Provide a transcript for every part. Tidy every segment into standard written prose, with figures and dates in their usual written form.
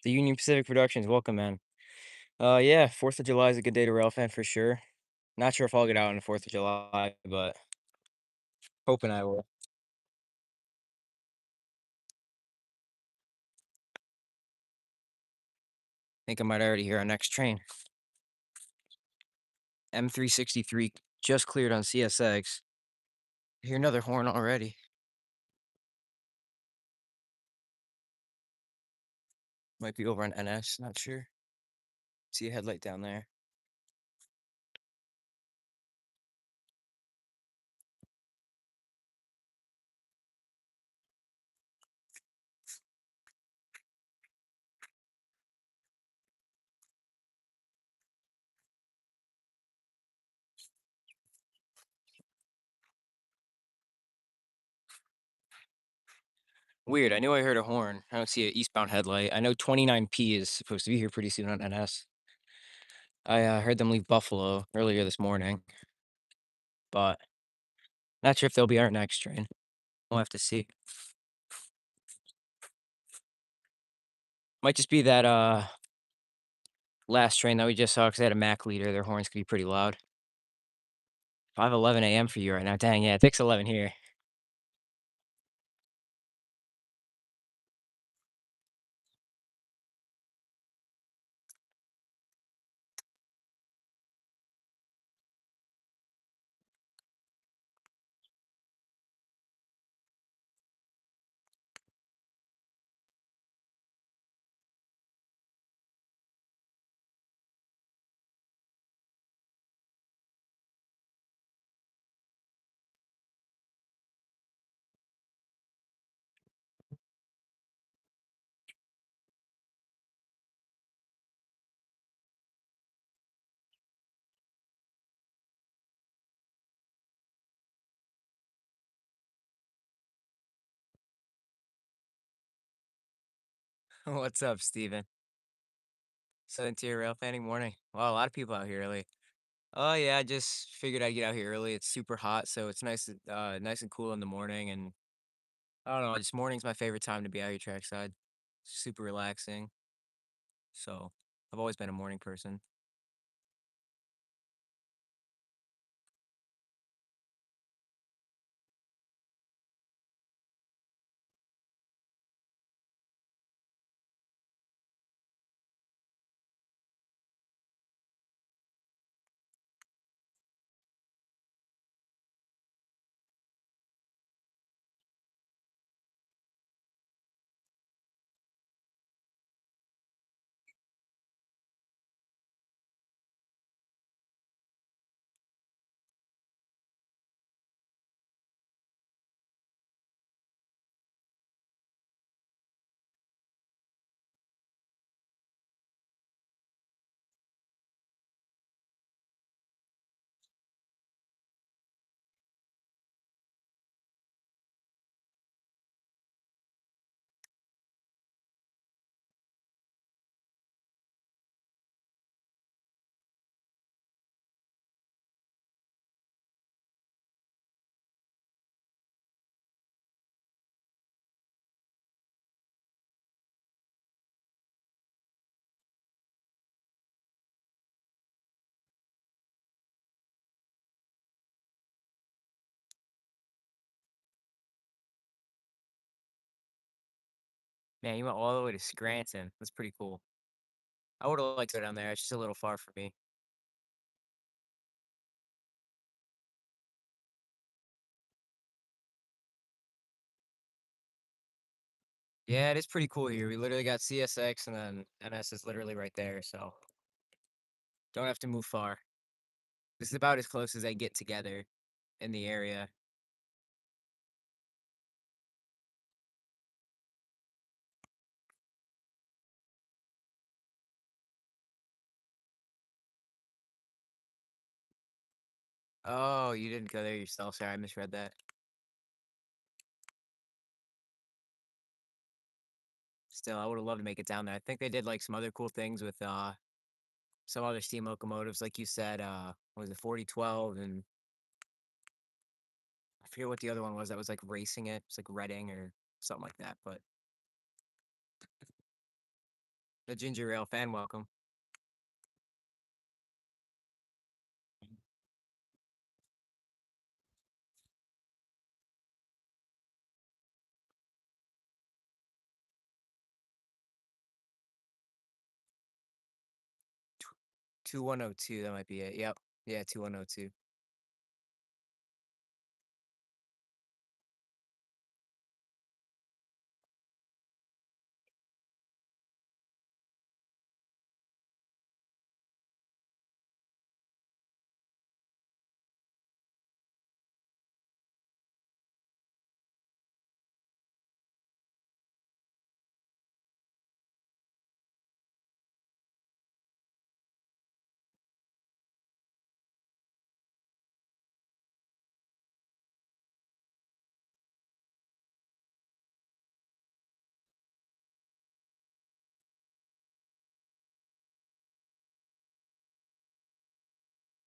The Union Pacific Productions, welcome, man. Yeah, 4th of July is a good day to Railfan for sure. Not sure if I'll get out on the 4th of July, but hoping I will. Think I might already hear our next train. M363 just cleared on CSX. Hear another horn already. Might be over on NS, not sure. See a headlight down there. Weird, I knew I heard a horn. I don't see an eastbound headlight. I know 29P is supposed to be here pretty soon on NS. I heard them leave Buffalo earlier this morning, but not sure if they'll be our next train. We'll have to see. Might just be that last train that we just saw because they had a Mac leader. Their horns could be pretty loud. 5:11 a.m. for you right now. Dang, yeah, it takes 11 here. What's up, Steven? Southern Tier Rail fanning morning. Wow, a lot of people out here early. Oh yeah, I just figured I'd get out here early. It's super hot, so it's nice and cool in the morning. And I don't know, just morning's my favorite time to be out here trackside. Super relaxing. So I've always been a morning person. Man, you went all the way to Scranton. That's pretty cool. I would have liked to go down there. It's just a little far for me. Yeah, it is pretty cool here. We literally got CSX and then NS is literally right there, so don't have to move far. This is about as close as they get together in the area. Oh, you didn't go there yourself. Sorry, I misread that. Still, I would have loved to make it down there. I think they did like some other cool things with some other steam locomotives, like you said, what was it 4012 and I forget what the other one was that was like racing it. It's like Reading or something like that. But the ginger ale fan welcome. 2102, that might be it. Yep. Yeah, 2102.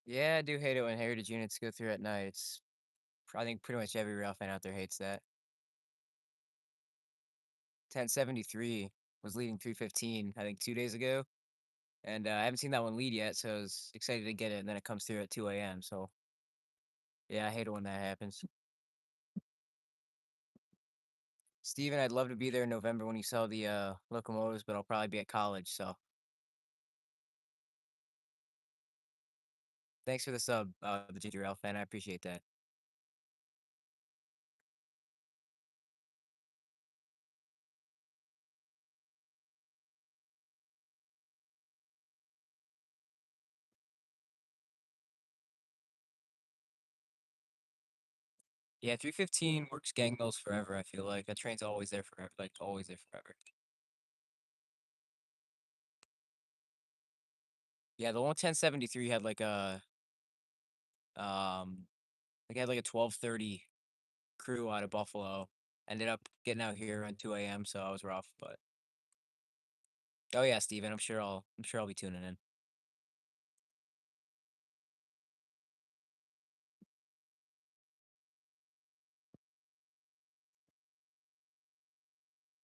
Yeah, I do hate it when heritage units go through at night. I think pretty much every rail fan out there hates that. 1073 was leading 315, I think 2 days ago. And I haven't seen that one lead yet, so I was excited to get it. And then it comes through at 2 a.m. So yeah, I hate it when that happens. Steven, I'd love to be there in November when you sell the locomotives, but I'll probably be at college. So thanks for the sub, the Ginger Ale fan. I appreciate that. Yeah, 315 works gang mills forever, I feel like. That train's always there forever, like always there forever. Yeah, the one 1073 had had like a 12:30 crew out of Buffalo. Ended up getting out here around 2 a.m., so I was rough, but oh yeah, Steven, I'm sure I'll be tuning in.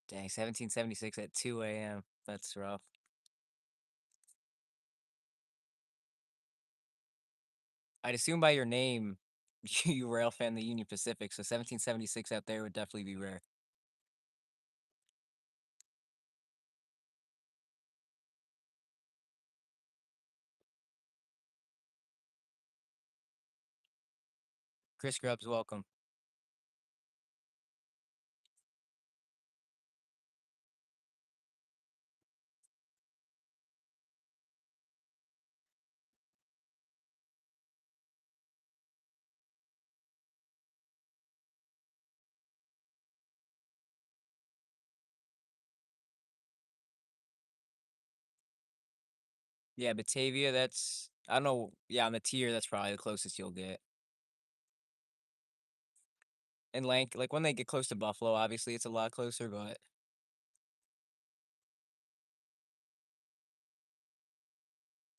Dang, 1776 at 2 a.m. That's rough. I'd assume by your name, you rail fan the Union Pacific, so 1776 out there would definitely be rare. Chris Grubbs, welcome. Yeah, Batavia, that's I don't know. Yeah, on the tier, that's probably the closest you'll get. And like when they get close to Buffalo, obviously it's a lot closer, but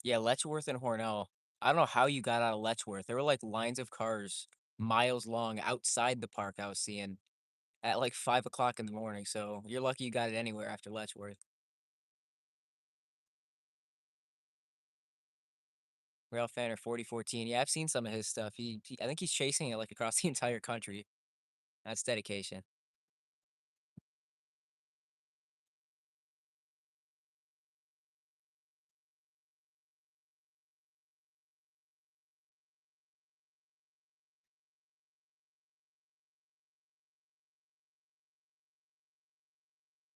yeah, Letchworth and Hornell. I don't know how you got out of Letchworth. There were like lines of cars miles long outside the park I was seeing at like 5 o'clock in the morning. So you're lucky you got it anywhere after Letchworth. Ralph Fanner 4014. Yeah, I've seen some of his stuff. I think he's chasing it like across the entire country. That's dedication.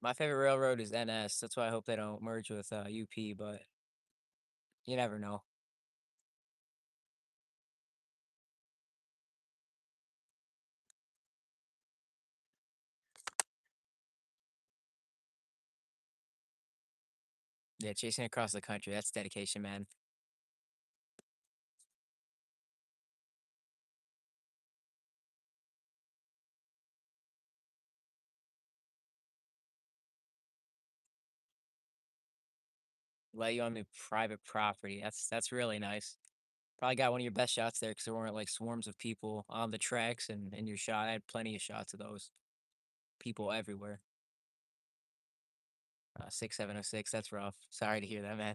My favorite railroad is NS. That's why I hope they don't merge with UP, but you never know. Yeah, chasing across the country, that's dedication, man. Let you on the private property. That's really nice. Probably got one of your best shots there because there weren't like swarms of people on the tracks and in your shot. I had plenty of shots of those people everywhere. 6706. That's rough. Sorry to hear that, man.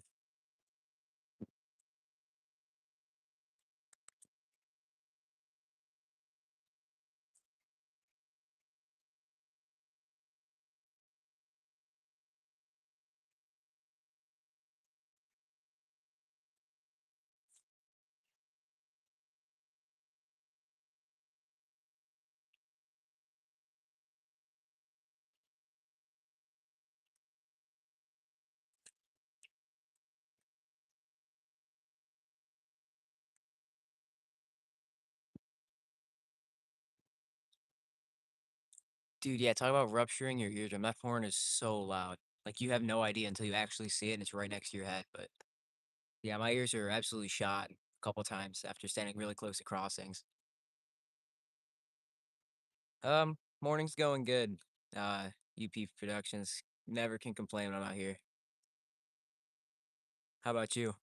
Dude, yeah, talk about rupturing your eardrum. That horn is so loud. Like you have no idea until you actually see it and it's right next to your head. But yeah, my ears are absolutely shot a couple times after standing really close to crossings. Morning's going good. UP Productions never can complain when I'm out here. How about you?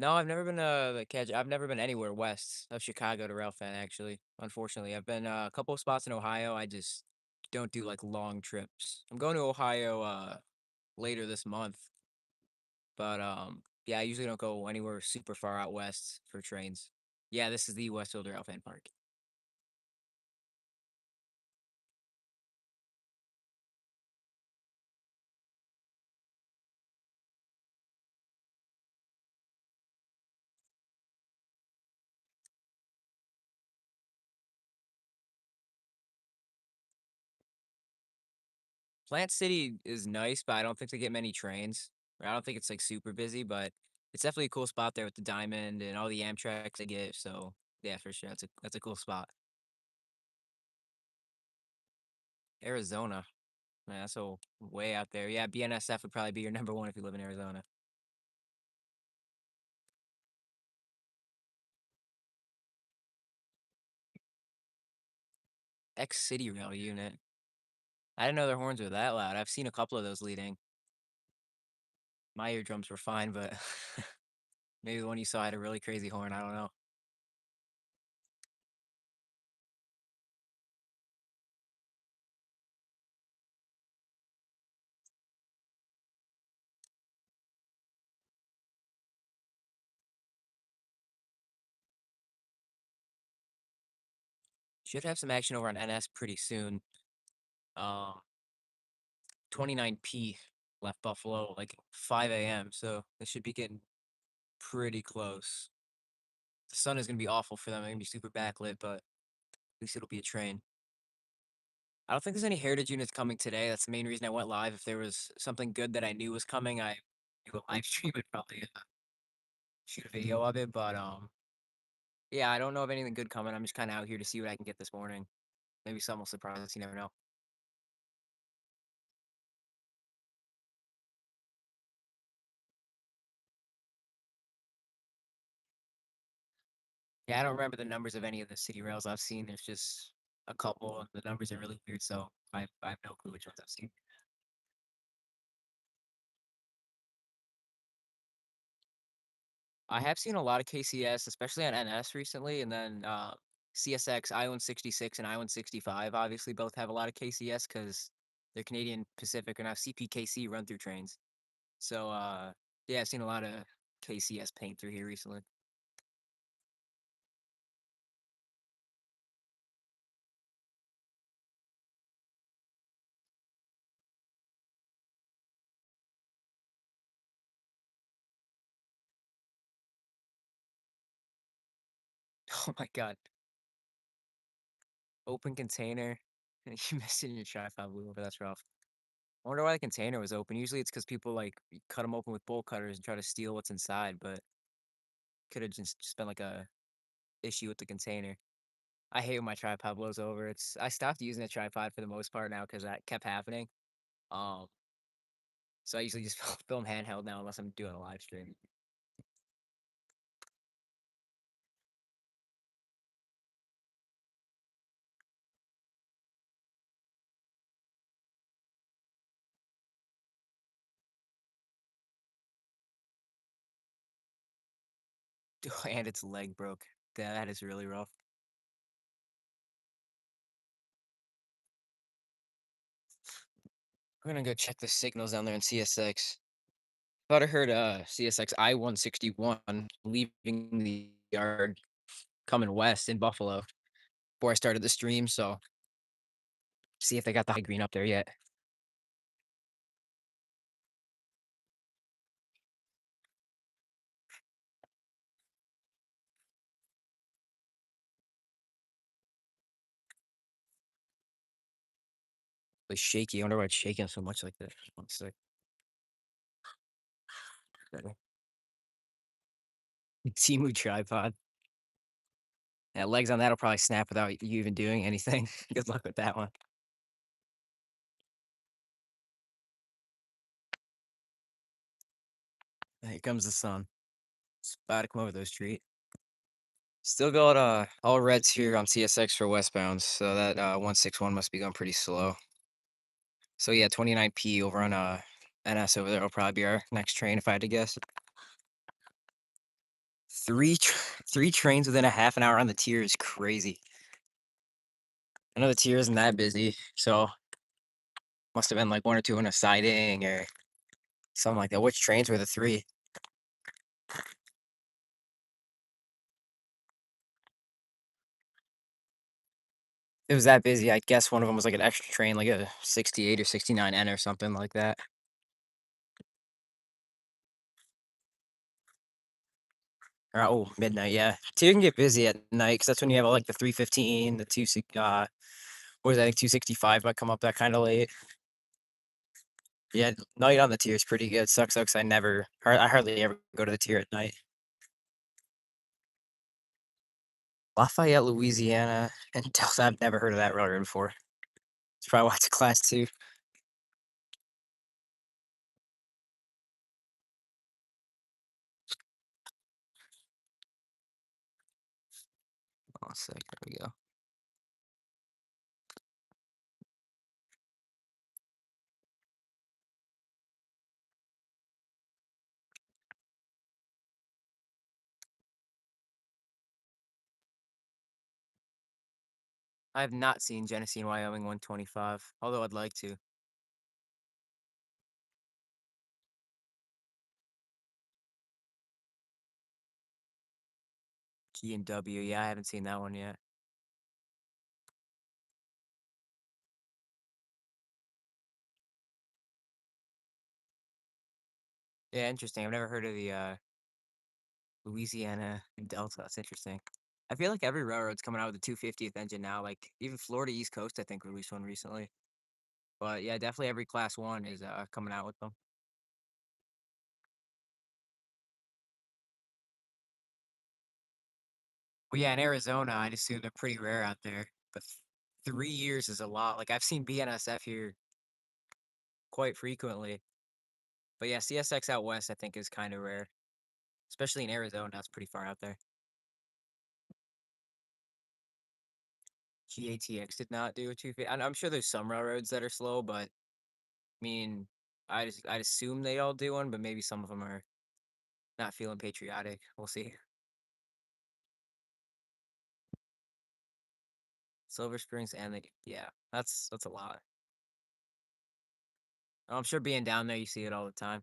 No, I've never been like I've never been anywhere west of Chicago to Railfan actually. Unfortunately, I've been a couple of spots in Ohio. I just don't do like long trips. I'm going to Ohio later this month, but yeah, I usually don't go anywhere super far out west for trains. Yeah, this is the Westfield Railfan Park. Plant City is nice, but I don't think they get many trains. I don't think it's like super busy, but it's definitely a cool spot there with the diamond and all the Amtrak they get. So yeah, for sure, that's a cool spot. Arizona, man, that's so way out there. Yeah, BNSF would probably be your number one if you live in Arizona. X City Rail unit. I didn't know their horns were that loud. I've seen a couple of those leading. My eardrums were fine, but maybe the one you saw had a really crazy horn. I don't know. Should have some action over on NS pretty soon. Um, 29P left Buffalo like 5 a.m. So they should be getting pretty close. The sun is gonna be awful for them. They're gonna be super backlit, but at least it'll be a train. I don't think there's any heritage units coming today. That's the main reason I went live. If there was something good that I knew was coming, I do a live stream and probably shoot a video of it. But yeah, I don't know of anything good coming. I'm just kind of out here to see what I can get this morning. Maybe some will surprise us. You never know. Yeah, I don't remember the numbers of any of the city rails I've seen. There's just a couple, and the numbers are really weird. So I have no clue which ones I've seen. I have seen a lot of KCS, especially on NS recently, and then CSX, I-166, and I-165 obviously both have a lot of KCS because they're Canadian Pacific and now CPKC run through trains. So yeah, I've seen a lot of KCS paint through here recently. Oh my god. Open container. You missed it in your tripod blew over. That's rough. I wonder why the container was open. Usually it's because people like cut them open with bolt cutters and try to steal what's inside, but could have just been like a issue with the container. I hate when my tripod blows over. I stopped using a tripod for the most part now because that kept happening. Um, so I usually just film handheld now unless I'm doing a live stream. And its leg broke. That is really rough. We're gonna go check the signals down there in CSX. Thought I heard CSX I-161 leaving the yard coming west in Buffalo before I started the stream, so see if they got the high green up there yet. It's shaky. I wonder why it's shaking so much like that. One sec. Better. Timu tripod. Yeah, legs on that'll probably snap without you even doing anything. Good luck with that one. Here comes the sun. It's about to come over those street. Still got all reds here on CSX for westbound, so that 161 must be going pretty slow. So yeah, 29P over on NS over there will probably be our next train if I had to guess. Three trains within a half an hour on the tier is crazy. I know the tier isn't that busy, so must have been like one or two in a siding or something like that. Which trains were the three? It was that busy. I guess one of them was like an extra train, like a 68 or 69N or something like that. Or, oh, midnight, yeah. Tier can get busy at night because that's when you have like the 315, the what is that, I think 265 might come up that kind of late. Yeah, night on the tier is pretty good. Sucks, sucks. I hardly ever go to the tier at night. Lafayette, Louisiana, and Delta. I've never heard of that railroad before. It's probably why it's a class two. One sec, there we go. I have not seen Genesee and Wyoming 125, although I'd like to. G and W, yeah, I haven't seen that one yet. Yeah, interesting. I've never heard of the Louisiana and Delta. That's interesting. I feel like every railroad's coming out with a 250th engine now. Like even Florida East Coast, I think released one recently. But yeah, definitely every class one is coming out with them. Well, yeah, in Arizona, I'd assume they're pretty rare out there. But 3 years is a lot. Like I've seen BNSF here quite frequently. But yeah, CSX out west, I think, is kind of rare, especially in Arizona. That's pretty far out there. GATX did not do a 250. I'm sure there's some railroads that are slow, but I mean, I'd assume they all do one, but maybe some of them are not feeling patriotic. We'll see. Silver Springs and yeah, that's a lot. I'm sure being down there, you see it all the time.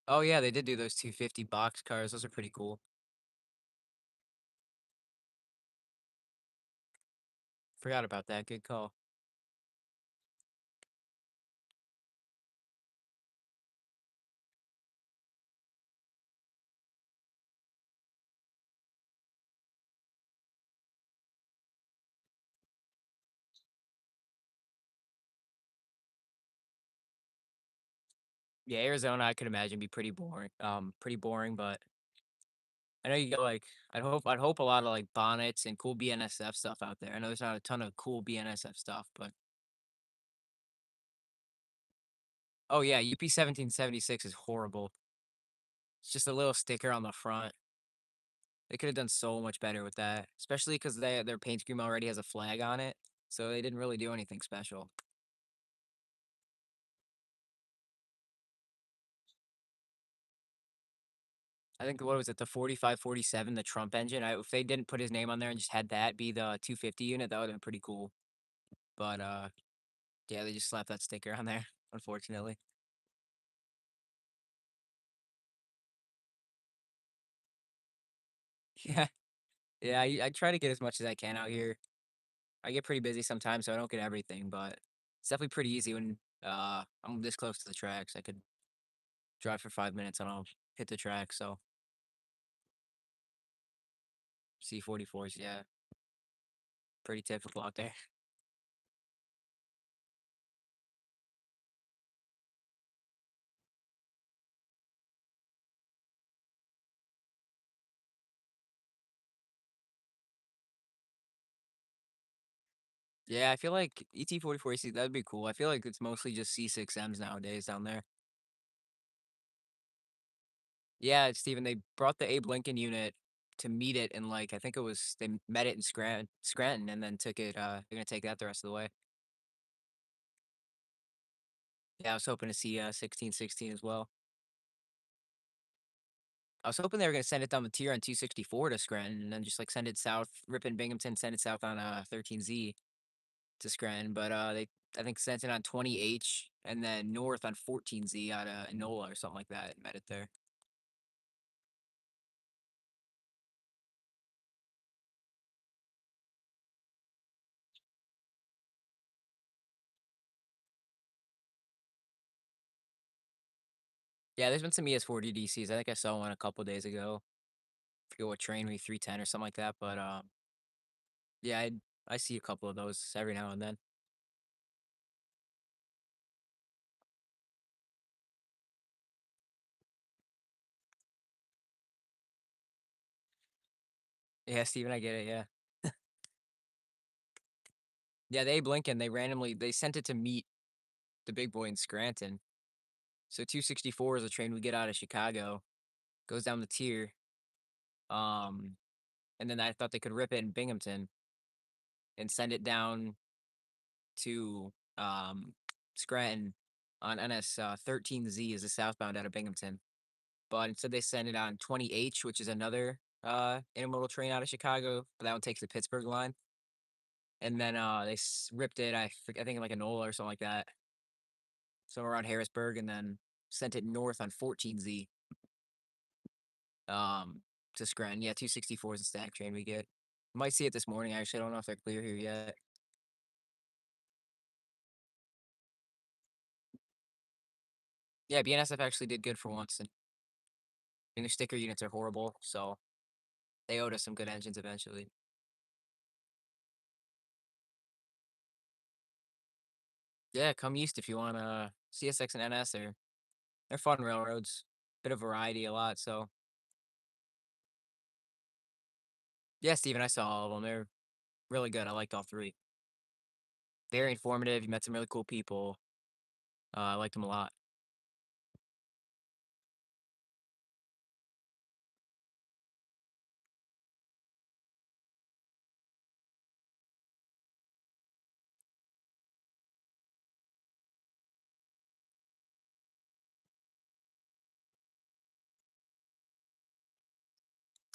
Oh yeah, they did do those 250 box cars. Those are pretty cool. Forgot about that. Good call. Yeah, Arizona, I could imagine be pretty boring, but I know you get like I'd hope a lot of like bonnets and cool BNSF stuff out there. I know there's not a ton of cool BNSF stuff, but oh yeah, UP 1776 is horrible. It's just a little sticker on the front. They could have done so much better with that, especially because their paint scheme already has a flag on it, so they didn't really do anything special. I think what was it, the 4547, the Trump engine? If they didn't put his name on there and just had that be the 250 unit, that would have been pretty cool. But yeah, they just slapped that sticker on there, unfortunately. Yeah, yeah. I try to get as much as I can out here. I get pretty busy sometimes, so I don't get everything, but it's definitely pretty easy when I'm this close to the tracks. I could drive for 5 minutes and I'll hit the track. So C44s, yeah, pretty typical out there. Yeah, I feel like ET44C, that'd be cool. I feel like it's mostly just C6Ms nowadays down there. Yeah, Steven, they brought the Abe Lincoln unit to meet it in like I think it was they met it in Scranton and then took it they're gonna take that the rest of the way. Yeah, I was hoping to see 1616 as well. I was hoping they were gonna send it down the tier on 264 to Scranton and then just like send it south, Ripon Binghamton, send it south on 13Z to Scranton, but they I think sent it on 20H and then north on 14Z out of Enola or something like that and met it there. Yeah, there's been some ES40 DCs. I think I saw one a couple days ago. Forget what train, maybe 310 or something like that. But yeah, I see a couple of those every now and then. Yeah, Steven, I get it. Yeah, yeah. They Lincoln, they sent it to meet the big boy in Scranton. So 264 is a train we get out of Chicago, goes down the tier. Um, and then I thought they could rip it in Binghamton and send it down to Scranton on NS 13Z is a southbound out of Binghamton. But instead they send it on 20H, which is another intermodal train out of Chicago, but that one takes the Pittsburgh line. And then ripped it, I think like a NOLA or something like that, somewhere around Harrisburg, and then sent it north on 14Z um, to Scranton. Yeah, 264 is the stack train we get. Might see it this morning, actually. I don't know if they're clear here yet. Yeah, BNSF actually did good for once. And their sticker units are horrible, so they owed us some good engines eventually. Yeah, come east if you want CSX and NS. They're fun railroads. Bit of variety, a lot. So yeah, Steven, I saw all of them. They're really good. I liked all three. Very informative. You met some really cool people. I liked them a lot.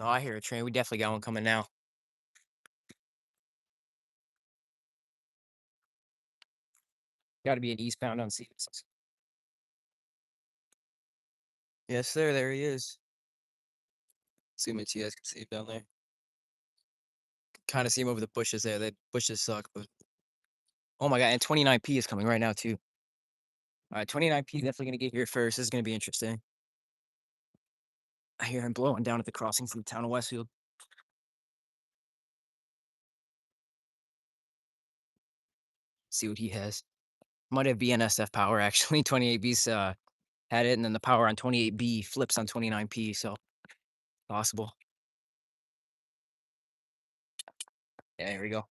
Oh, I hear a train. We definitely got one coming now. Got to be an eastbound on CSX. Yes, sir. There he is. See him, you guys can see him down there. Kind of see him over the bushes there. The bushes suck, but oh my god! And 29P is coming right now too. All right, 29P definitely gonna get here first. This is gonna be interesting. I hear him blowing down at the crossing from the town of Westfield. See what he has. Might have BNSF power actually. 28B's had it, and then the power on 28B flips on 29P, so possible. Yeah, here we go.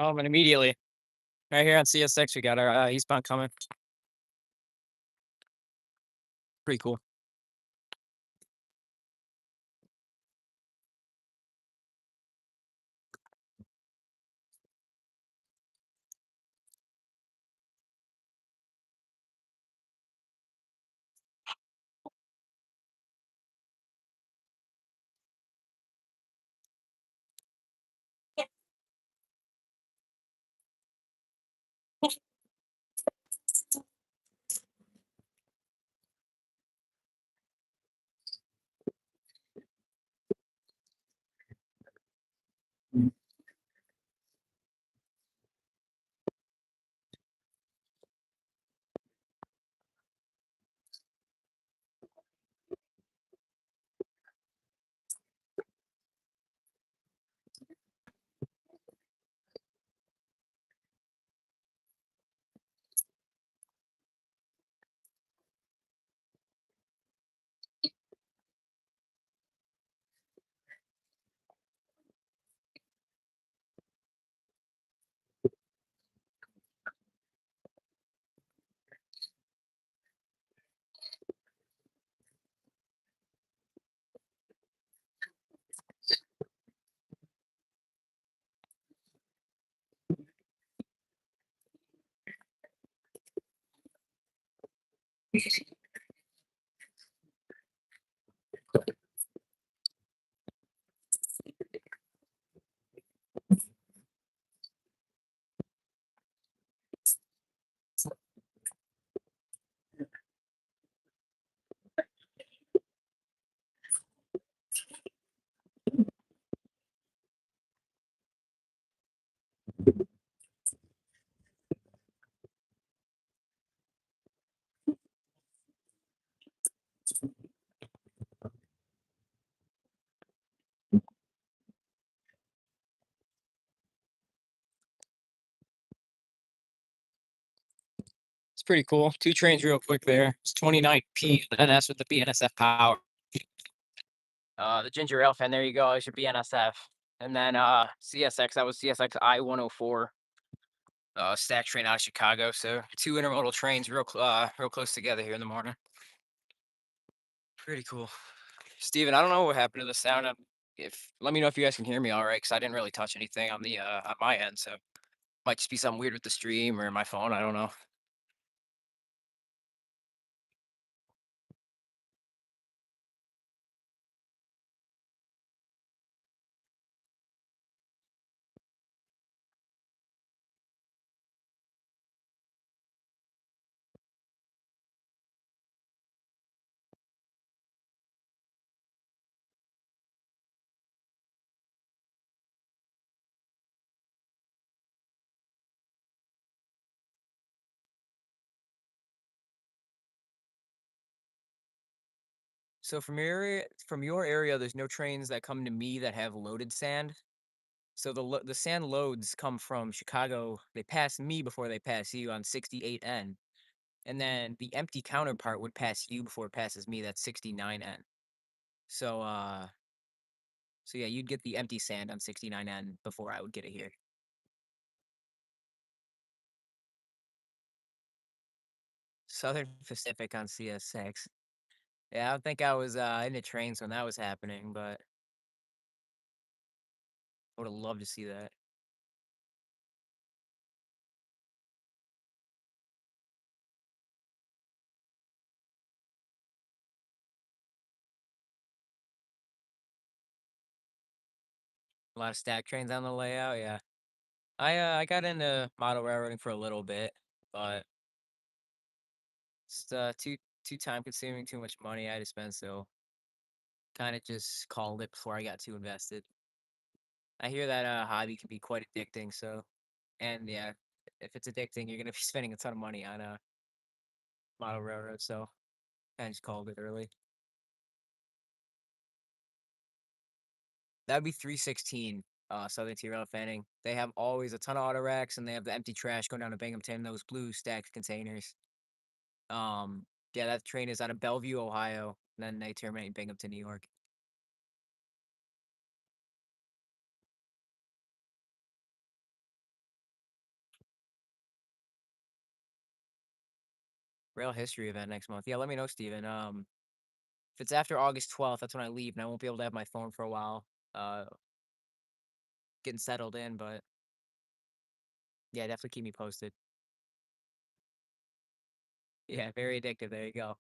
And immediately, right here on CSX, we got our eastbound coming. Pretty cool. It's pretty cool. 2 trains real quick there. It's 29P, and that's with the BNSF power. The Ginger Railfan, there you go, it's your BNSF. And then, CSX, that was CSX I-104, stack train out of Chicago, so 2 intermodal trains real close together here in the morning. Pretty cool. Steven, I don't know what happened to the sound. If let me know if you guys can hear me all right, because I didn't really touch anything on the, on my end, so might just be something weird with the stream or my phone, I don't know. So from your area, there's no trains that come to me that have loaded sand. So the sand loads come from Chicago. They pass me before they pass you on 68N, and then the empty counterpart would pass you before it passes me. That's 69N. So so yeah, you'd get the empty sand on 69N before I would get it here. Southern Pacific on CS6. Yeah, I don't think I was in the trains when that was happening, but I would have loved to see that. A lot of stack trains on the layout. Yeah, I got into model railroading for a little bit, but it's too time consuming, too much money I had to spend, so kind of just called it before I got too invested. I hear that hobby can be quite addicting, so and yeah, if it's addicting, you're gonna be spending a ton of money on a model railroad, so I just called it early. That would be 316 Southern Tier Rail Fanning. They have always a ton of auto racks and they have the empty trash going down to Binghamton, those blue stacked containers. Um yeah, that train is out of Bellevue, Ohio, and then they terminate in Binghamton, New York. Rail history event next month. Yeah, let me know, Steven. If it's after August 12th, that's when I leave and I won't be able to have my phone for a while. Uh Getting settled in, but yeah, definitely keep me posted. Yeah, very addictive. There you go.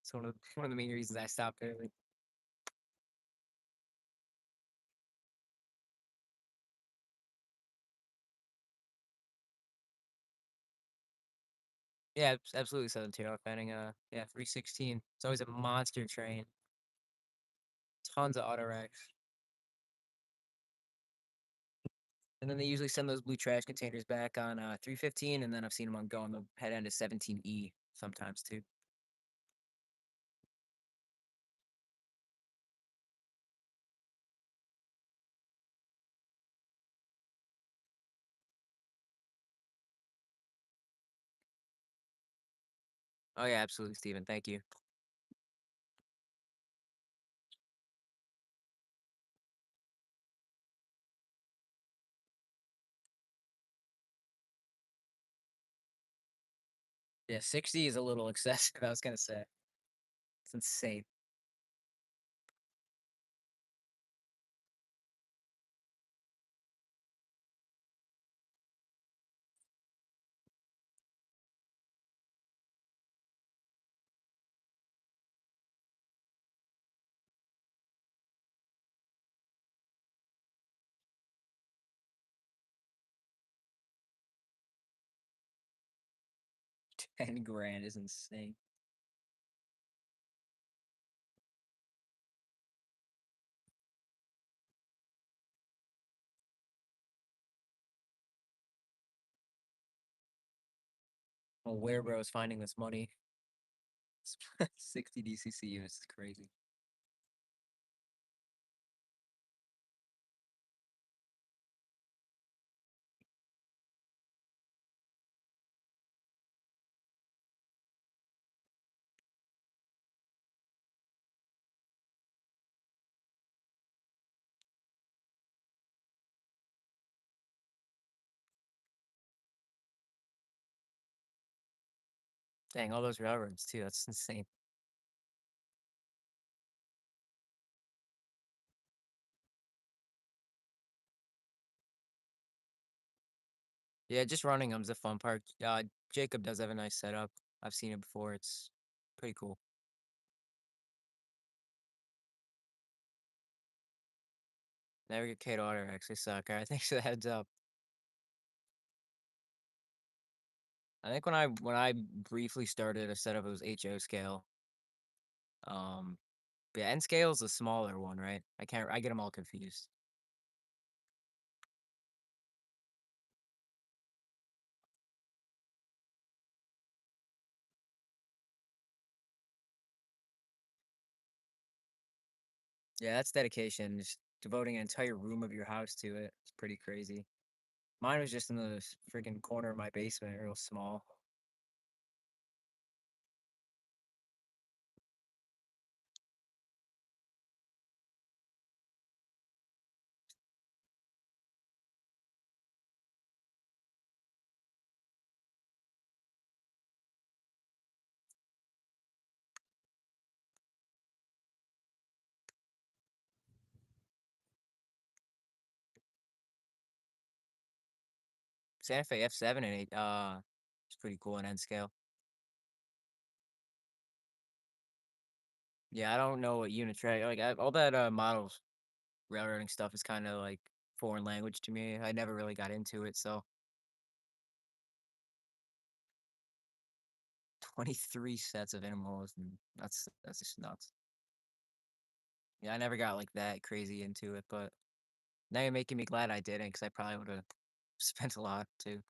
It's one of the main reasons I stopped early. Yeah, absolutely Southern Tier Rail Fanning. Yeah, 316. It's always a monster train. Tons of auto racks. And then they usually send those blue trash containers back on 315, and then I've seen them on go on the head end of 17E sometimes too. Oh yeah, absolutely, Steven. Thank you. Yeah, 60 is a little excessive. I was gonna say it's insane. $10 grand is insane. Well, where bro is finding this money? 60 DCC units is crazy. Dang, all those railroads too. That's insane. Yeah, just running them's the fun part. Jacob does have a nice setup. I've seen it before. It's pretty cool. Never get Kate Otter actually suck. Alright, thanks for the heads up. I think when I briefly started a setup, it was HO scale. Um, but yeah, N scale is the smaller one, right? I get them all confused. Yeah, that's dedication. Just devoting an entire room of your house to it. It's pretty crazy. Mine was just in the freaking corner of my basement, real small. Santa Fe F7 and 8, it's pretty cool in N scale. Yeah, I don't know what unit track, like, all that, models railroading stuff is kind of like foreign language to me. I never really got into it, so 23 sets of animals, and that's just nuts. Yeah, I never got like that crazy into it, but now you're making me glad I didn't, because I probably would have spent a lot too.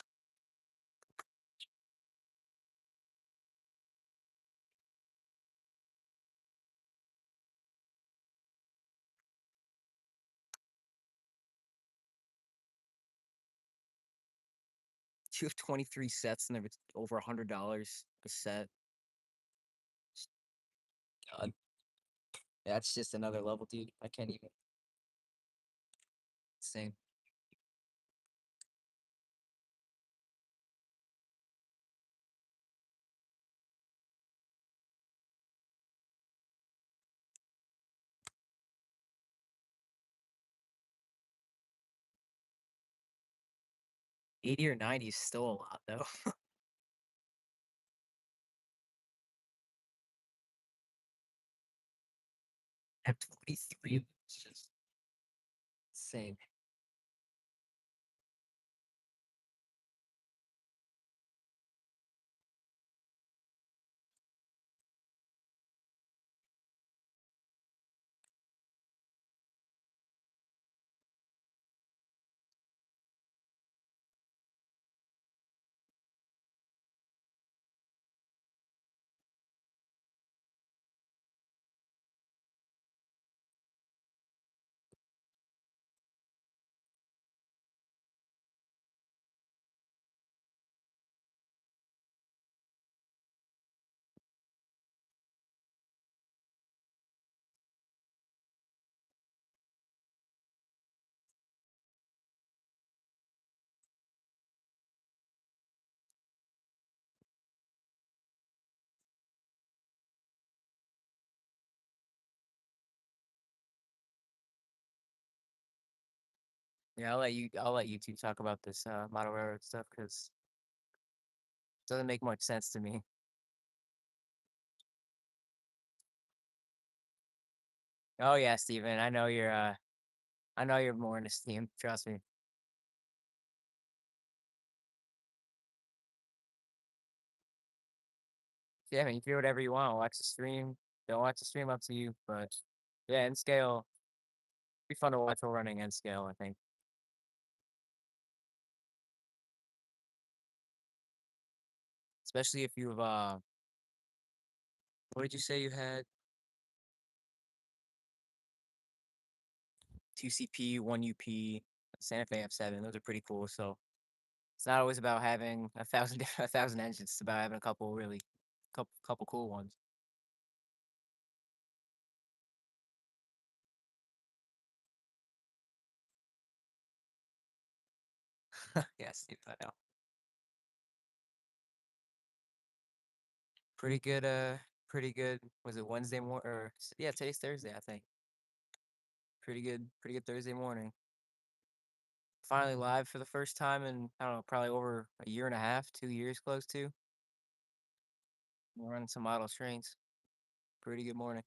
23 sets, and they're over $100 a set. God, that's just another level, dude. I can't even. Same. 80 or 90 is still a lot, though. At 23, it's just insane. Yeah, I'll let you two talk about this model railroad stuff because it doesn't make much sense to me. Oh yeah, Steven, I know you're more in esteem, trust me. Yeah, I mean, you can do whatever you want. Watch the stream. Don't watch the stream, up to you. But yeah, N scale, be fun to watch while running N scale, I think. Especially if you've what did you say you had? 2 CP, 1 UP, Santa Fe F7. Those are pretty cool. So it's not always about having a thousand a thousand engines. It's about having a couple really couple cool ones. Yes, I know. Pretty good. Pretty good. Was it Wednesday morning or yeah? Today's Thursday, I think. Pretty good. Pretty good Thursday morning. Finally live for the first time in I don't know, probably over a year and a half, 2 years close to. We're running some model trains. Pretty good morning.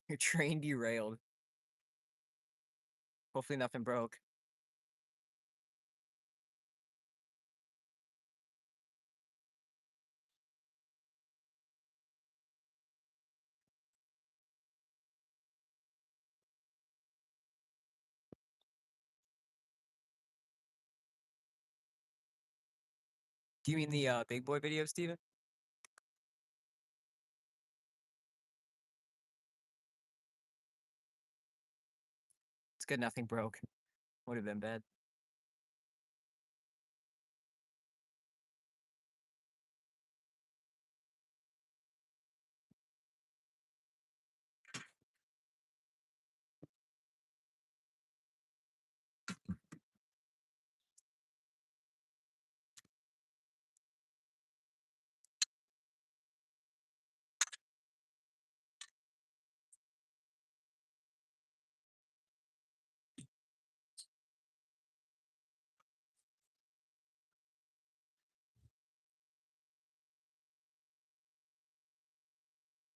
Your train derailed. Hopefully nothing broke. Do you mean the big boy video, Steven? It's good nothing broke. Would have been bad.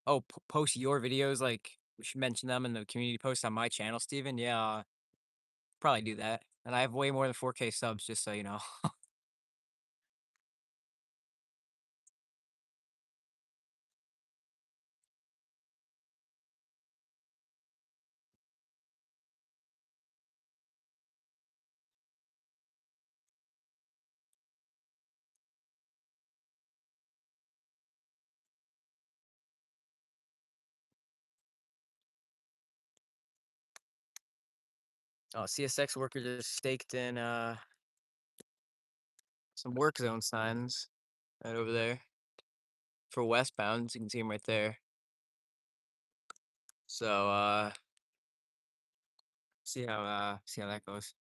Oh, post your videos, like, we should mention them in the community post on my channel, Steven. Yeah, probably do that. And I have way more than 4K subs, just so you know. Oh, CSX worker just staked in some work zone signs right over there for westbound. You can see them right there. So see how that goes.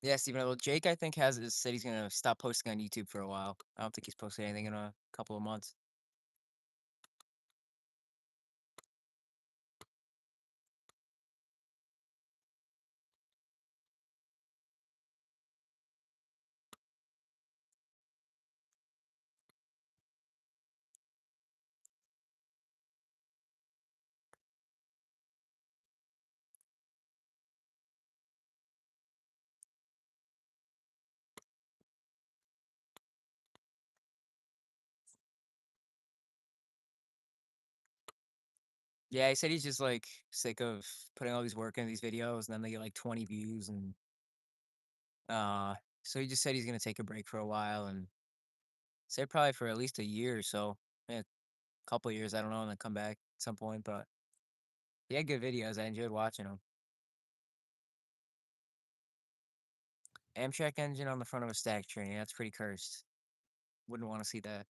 Yeah, Steven. Well, Jake, I think has said he's gonna stop posting on YouTube for a while. I don't think he's posted anything in a couple of months. Yeah, he said he's just like sick of putting all these work in these videos, and then they get like 20 views, and uh, so he just said he's gonna take a break for a while, and said probably for at least a year or so, yeah, a couple of years, I don't know, and then come back at some point. But he had good videos. I enjoyed watching them. Amtrak engine on the front of a stack train. That's pretty cursed. Wouldn't want to see that.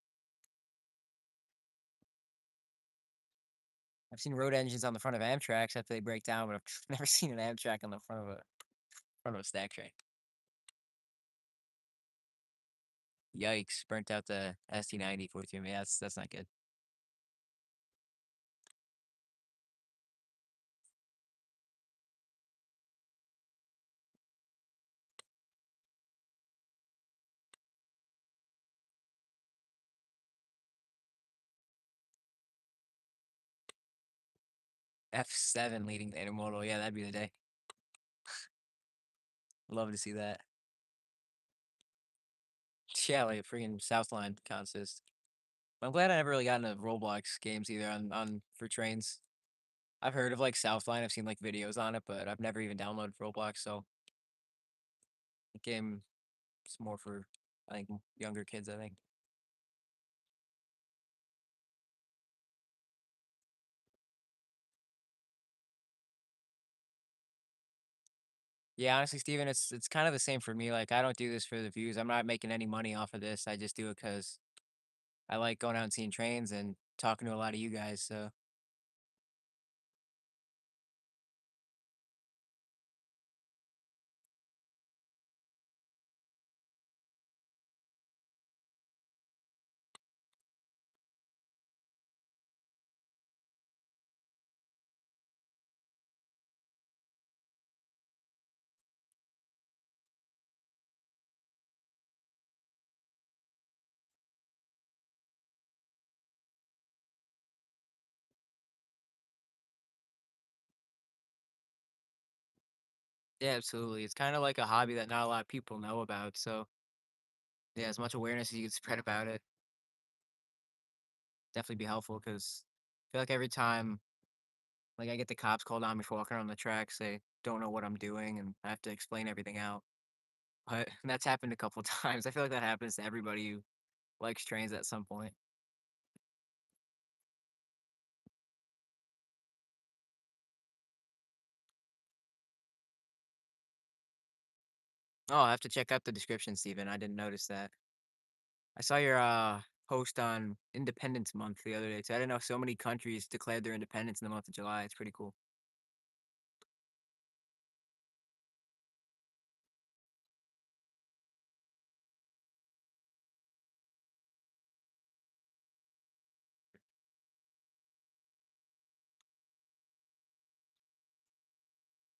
I've seen road engines on the front of Amtraks after they break down, but I've never seen an Amtrak on the front of a stack train. Yikes! Burnt out the ST90 42. Yeah, that's not good. F7 leading the intermodal. Yeah, that'd be the day. Love to see that. Yeah, like a freaking Southline consist. I'm glad I never really got into Roblox games either on for trains. I've heard of like Southline. I've seen like videos on it, but I've never even downloaded Roblox. So the game is more for I think younger kids. I think. Yeah, honestly, Steven, it's kind of the same for me. Like I don't do this for the views. I'm not making any money off of this. I just do it because I like going out and seeing trains and talking to a lot of you guys. So yeah, absolutely. It's kind of like a hobby that not a lot of people know about. So Yeah, as much awareness as you can spread about it, definitely be helpful because I feel like every time like I get the cops called on me for walking around the tracks, they don't know what I'm doing and I have to explain everything out. But that's happened a couple times. I feel like that happens to everybody who likes trains at some point. Oh, I have to check out the description, Steven. I didn't notice that. I saw your post on Independence Month the other day too. I didn't know so many countries declared their independence in the month of July. It's pretty cool.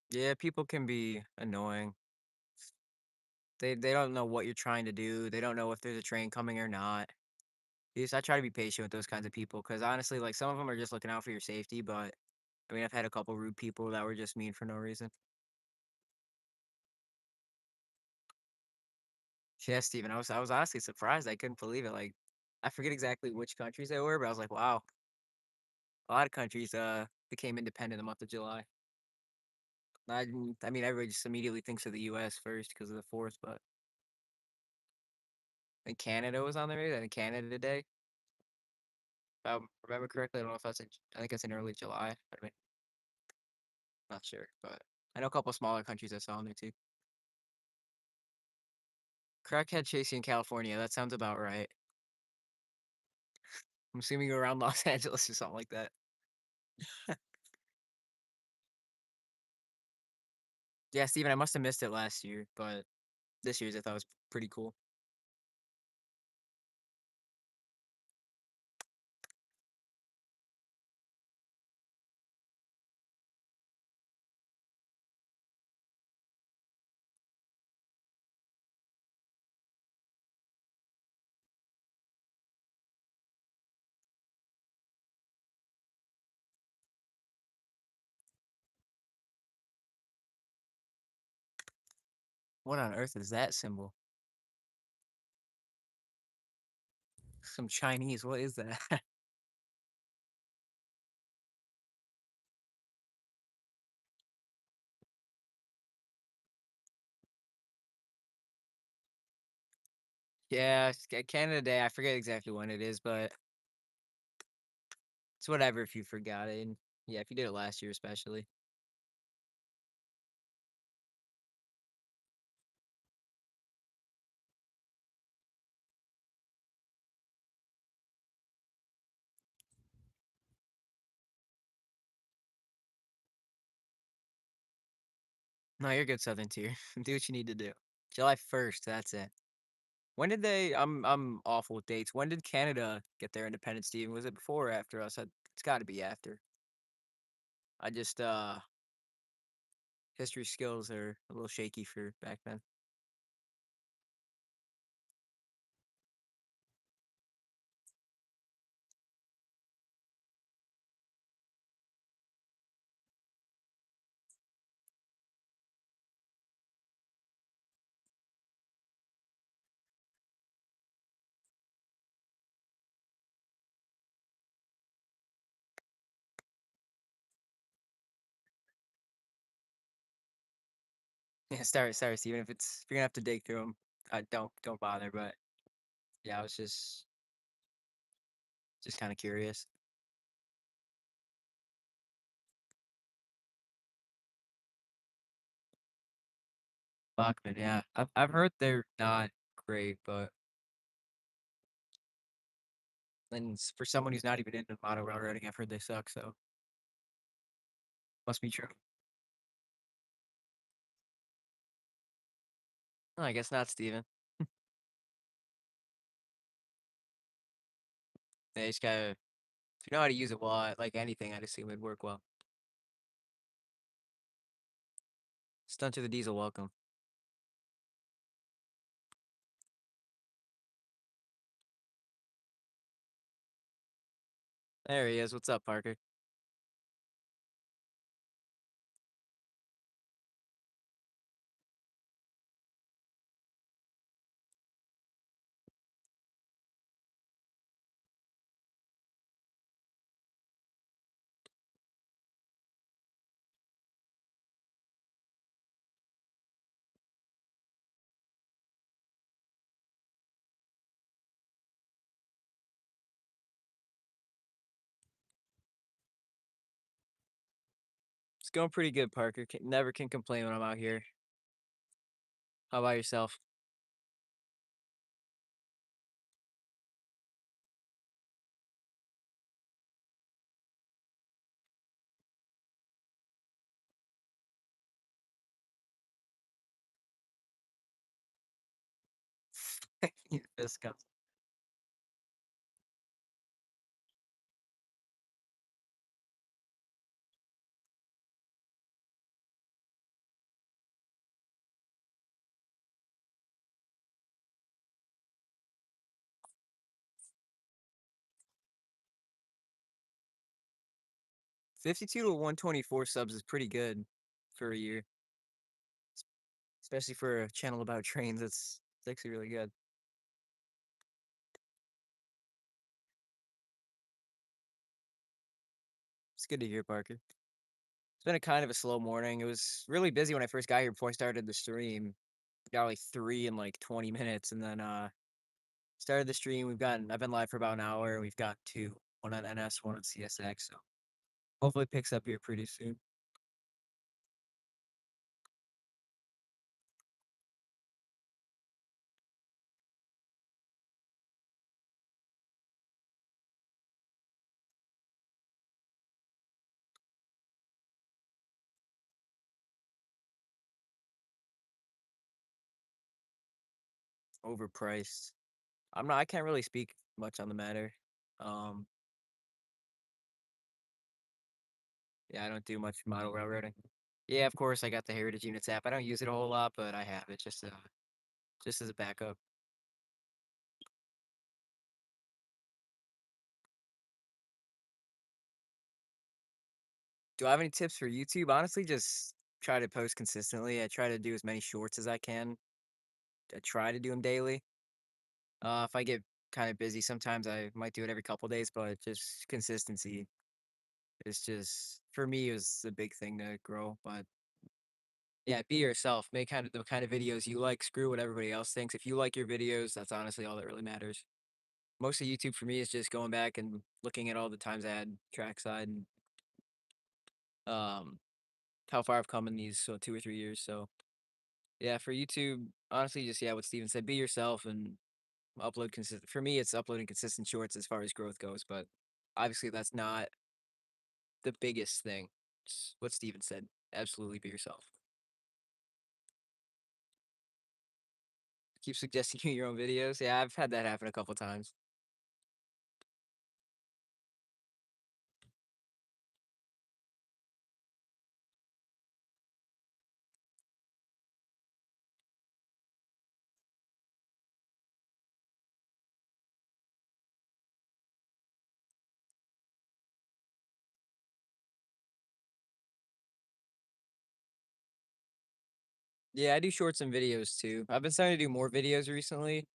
Yeah, people can be annoying. They don't know what you're trying to do. They don't know if there's a train coming or not. Yes, I try to be patient with those kinds of people because honestly, like some of them are just looking out for your safety, but I mean, I've had a couple rude people that were just mean for no reason. Yeah, Steven, I was honestly surprised. I couldn't believe it. Like, I forget exactly which countries they were, but I was like, wow, a lot of countries became independent in the month of July. I mean, everybody just immediately thinks of the U.S. first because of the fourth, but I think Canada was on there. I think Canada Day. If I remember correctly, I don't know if that's in, I think it's in early July. I mean, not sure, but I know a couple smaller countries I saw on there too. Crackhead chasing in California. That sounds about right. I'm assuming around Los Angeles or something like that. Yeah, Steven, I must have missed it last year, but this year's I thought was pretty cool. What on earth is that symbol? Some Chinese. What is that? Yeah, Canada Day. I forget exactly when it is, but it's whatever if you forgot it. And yeah, if you did it last year, especially. No, you're good, Southern Tier. Do what you need to do. July 1st. That's it. When did they? I'm awful with dates. When did Canada get their independence, Steven? Was it before or after us? It's got to be after. I just history skills are a little shaky for back then. Yeah, sorry, Steven. If you're gonna have to dig through them, don't bother. But yeah, I was just kind of curious. Bachman, yeah, I've heard they're not great, but then for someone who's not even into model railroading, I've heard they suck. So must be true. Oh, I guess not, Steven. They just gotta if you know how to use it well, like anything, I'd assume it'd work well. Stunt to the diesel, welcome. There he is. What's up, Parker? going pretty good, Parker. Never can complain when I'm out here. How about yourself? 52 to 124 subs is pretty good for a year, especially for a channel about trains. It's actually really good. It's good to hear, Parker. It's been a kind of a slow morning. It was really busy when I first got here before I started the stream. Got like three in like 20 minutes, and then started the stream. I've been live for about an hour. We've got two, one on NS, one on CSX. So hopefully it picks up here pretty soon. Overpriced. I can't really speak much on the matter. Um, yeah, I don't do much model railroading. Yeah, of course, I got the Heritage Units app. I don't use it a whole lot, but I have it just as a backup. Do I have any tips for YouTube? Honestly, just try to post consistently. I try to do as many shorts as I can. I try to do them daily. If I get kind of busy, sometimes I might do it every couple days, but just consistency is just for me is a big thing to grow. But yeah, be yourself. Make kind of the kind of videos you like. Screw what everybody else thinks. If you like your videos, that's honestly all that really matters. Most of YouTube for me is just going back and looking at all the times I had trackside and um how far I've come in these 2 or 3 years. So yeah, for YouTube, honestly, just yeah, what Steven said, be yourself and upload consistent. For me, it's uploading consistent shorts as far as growth goes, but obviously that's not the biggest thing. It's what Steven said. Absolutely be yourself. Keep suggesting you your own videos. Yeah, I've had that happen a couple times. Yeah, I do shorts and videos too. I've been starting to do more videos recently.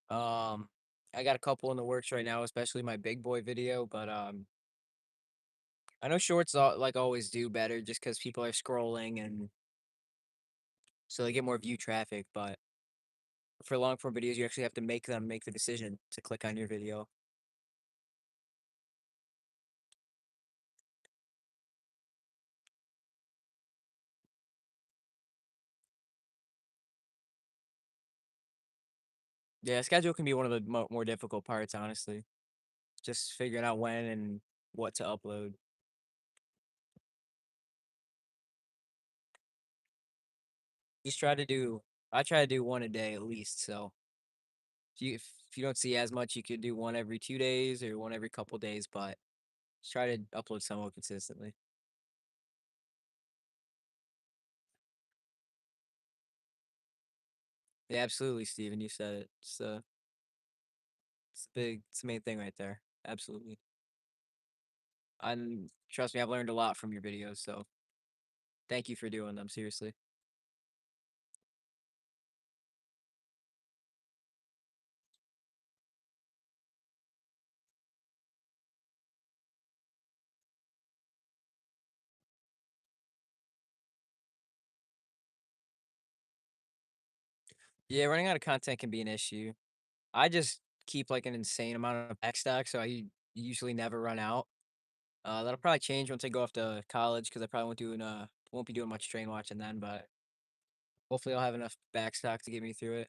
Um, I got a couple in the works right now, especially my big boy video, but I know shorts like always do better just because people are scrolling and so they get more view traffic. But for long form videos, you actually have to make them make the decision to click on your video. Yeah, schedule can be one of the more difficult parts, honestly. Just figuring out when and what to upload. Just try to do. I try to do one a day at least. So if you don't see as much, you could do one every 2 days or one every couple days. But just try to upload somewhat consistently. Yeah, absolutely, Steven. You said it. It's big. It's the main thing right there. Absolutely. And trust me, I've learned a lot from your videos. So thank you for doing them. Seriously. Yeah, running out of content can be an issue. I just keep like an insane amount of backstock, so I usually never run out. That'll probably change once I go off to college because I probably won't be doing much train watching then, but hopefully I'll have enough backstock to get me through it.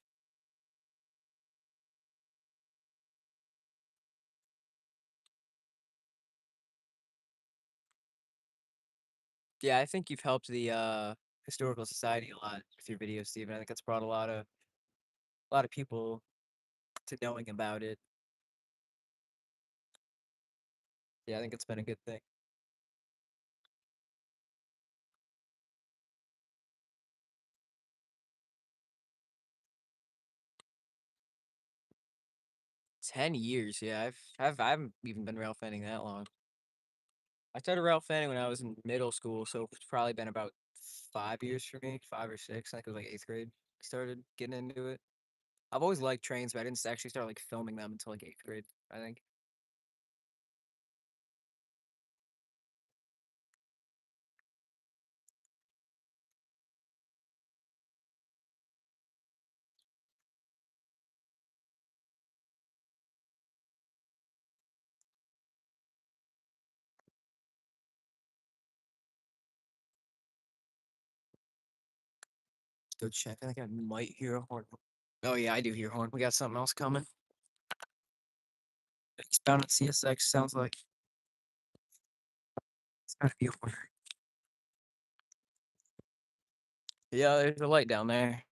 Yeah, I think you've helped the historical society a lot with your videos, Steven. I think that's brought a lot of people to knowing about it. Yeah, I think it's been a good thing. 10 years, yeah. I haven't even been rail fanning that long. I started rail fanning when I was in middle school, so it's probably been about 5 years for me, 5 or 6. I think it was like eighth grade. I started getting into it. I've always liked trains, but I didn't actually start like filming them until like eighth grade, I think. Go check. I think I might hear a horn. Oh yeah, I do hear a horn. We got something else coming. It's bound at CSX. Sounds like it's gotta be a horn. Yeah, there's a light down there.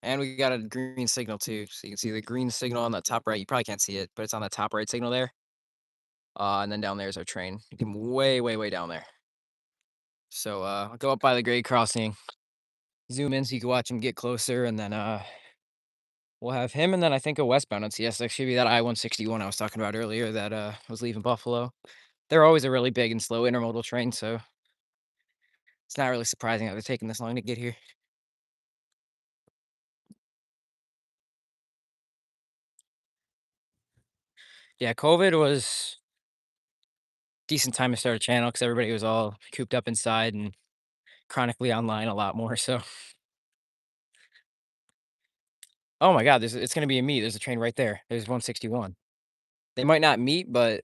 And we got a green signal too. So you can see the green signal on the top right. You probably can't see it, but it's on the top right signal there. And then down there is our train. You can way, way, way down there. So I'll go up by the grade crossing, zoom in so you can watch him get closer, and then we'll have him and then I think a westbound on CSX should be that I-161 I was talking about earlier that was leaving Buffalo. They're always a really big and slow intermodal train, so it's not really surprising that they're taking this long to get here. Yeah, COVID was decent time to start a channel because everybody was all cooped up inside and chronically online a lot more. So, oh my God, it's gonna be a meet. There's a train right there. There's 161. They might not meet, but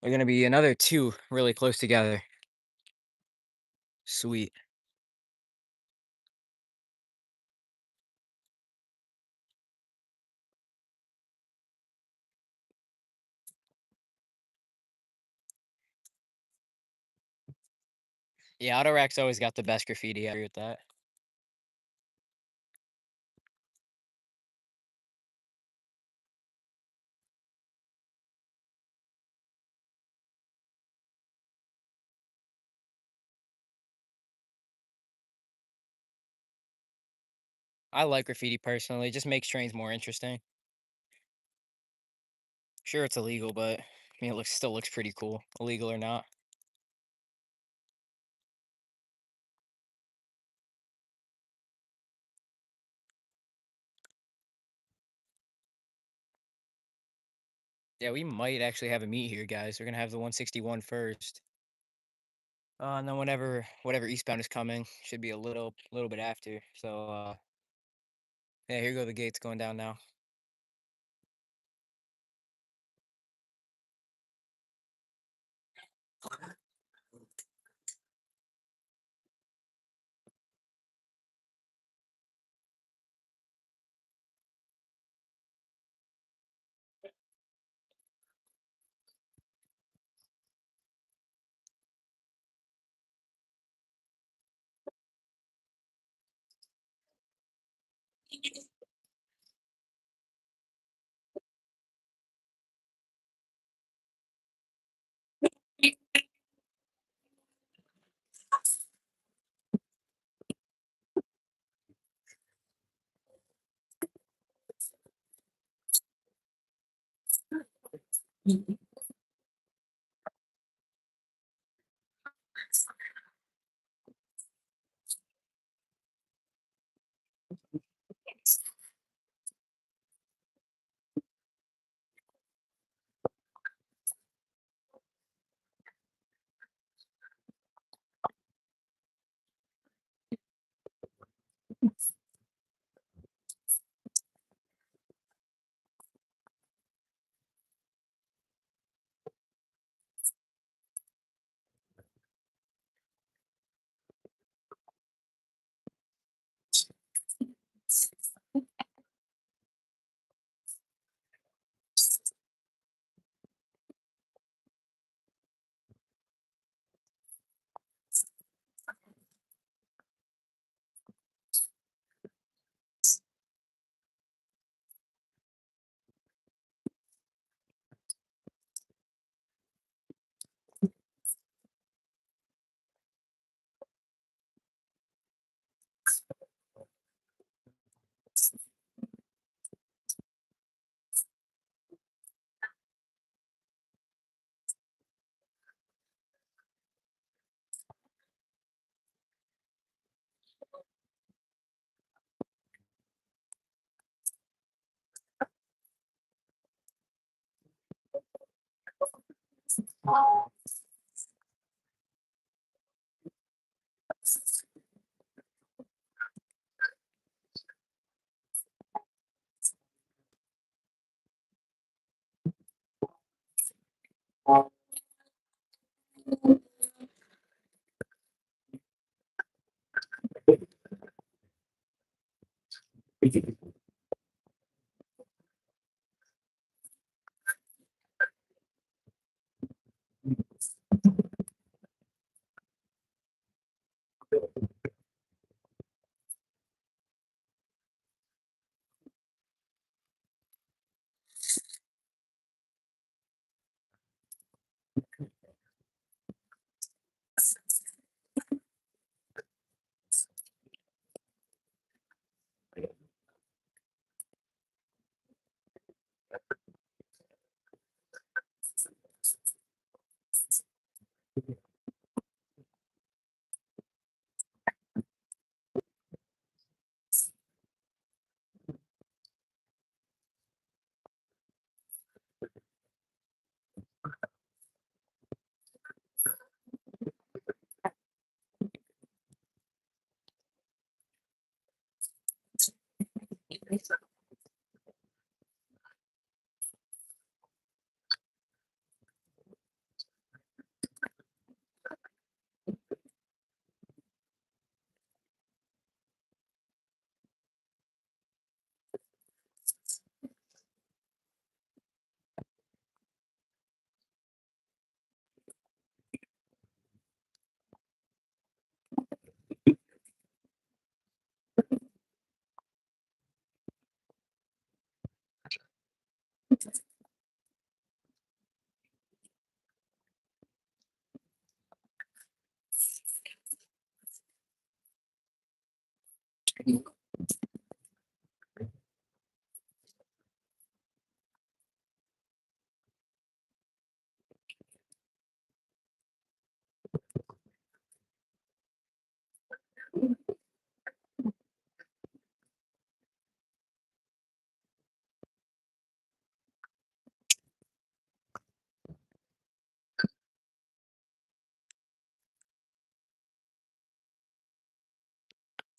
they're gonna be another two really close together. Sweet. Yeah, Autorack's always got the best graffiti. I agree with that. I like graffiti personally. It just makes trains more interesting. Sure, it's illegal, but I mean, it still looks pretty cool, illegal or not. Yeah, we might actually have a meet here, guys. We're gonna have the 161 first. And then whatever eastbound is coming should be a little bit after. So yeah, here go the gates going down now.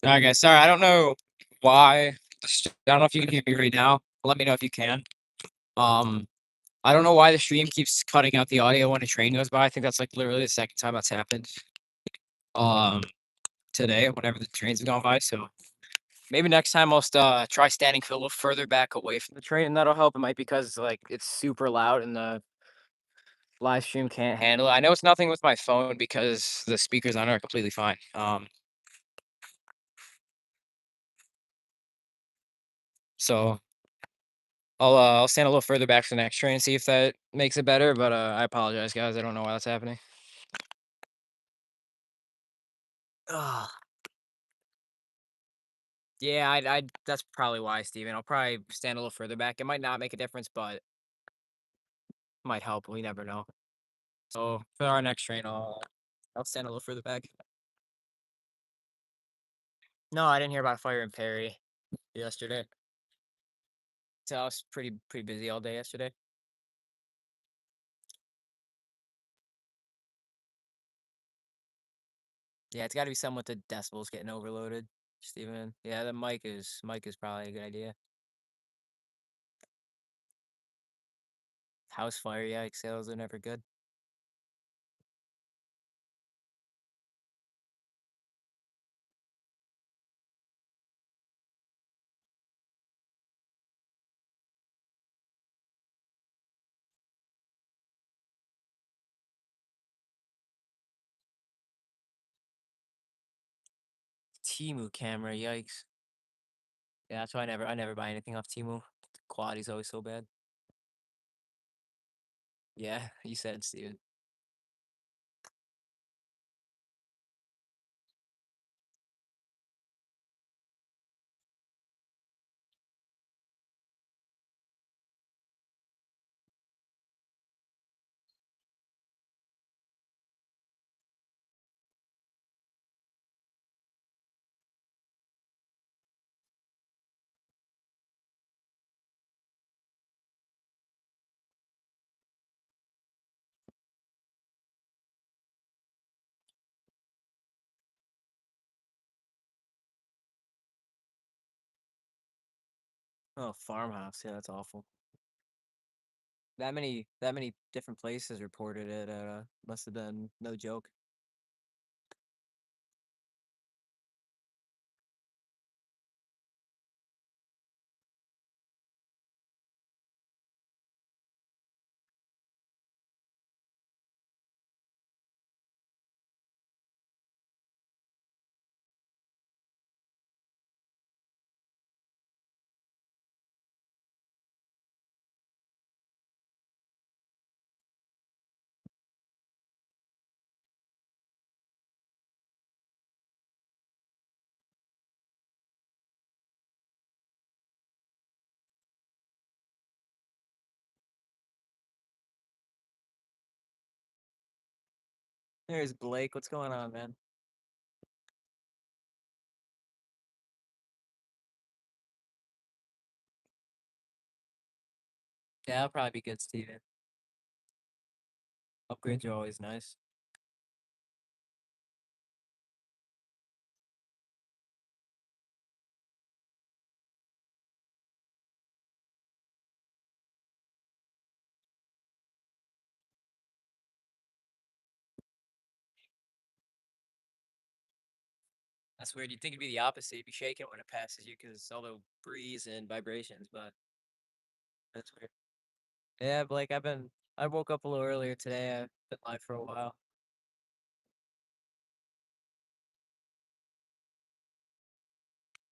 All right, guys. Sorry, I don't know why. I don't know if you can hear me right now. Let me know if you can. Um, I don't know why the stream keeps cutting out the audio when a train goes by. I think that's like literally the second time that's happened. Um, Today, whenever the trains have gone by. So maybe next time I'll try standing a little further back away from the train, and that'll help. It might be because like it's super loud and the live stream can't handle it. I know it's nothing with my phone because the speakers on it are completely fine. So I'll stand a little further back for the next train and see if that makes it better. But I apologize, guys. I don't know why that's happening. Ugh. Yeah, I that's probably why, Steven. I'll probably stand a little further back. It might not make a difference, but might help. We never know. So for our next train, I'll stand a little further back. No, I didn't hear about a fire in Perry yesterday. So I was pretty busy all day yesterday. Yeah, it's got to be something with the decibels getting overloaded, Steven. Yeah, the mic is probably a good idea. House fire, yeah, sales are never good. Timu camera, yikes. Yeah, that's why I never buy anything off Timu. The quality's always so bad. Yeah, you said it, Steven. Oh, farmhouse. Yeah, that's awful. That many different places reported it. Must have been no joke. There's Blake. What's going on, man? Yeah, that'll probably be good, Steven. Upgrades are always nice. That's weird. You'd think it'd be the opposite. You'd be shaking when it passes you because all the breeze and vibrations, but that's weird. Yeah, Blake, I woke up a little earlier today. I've been live for a while.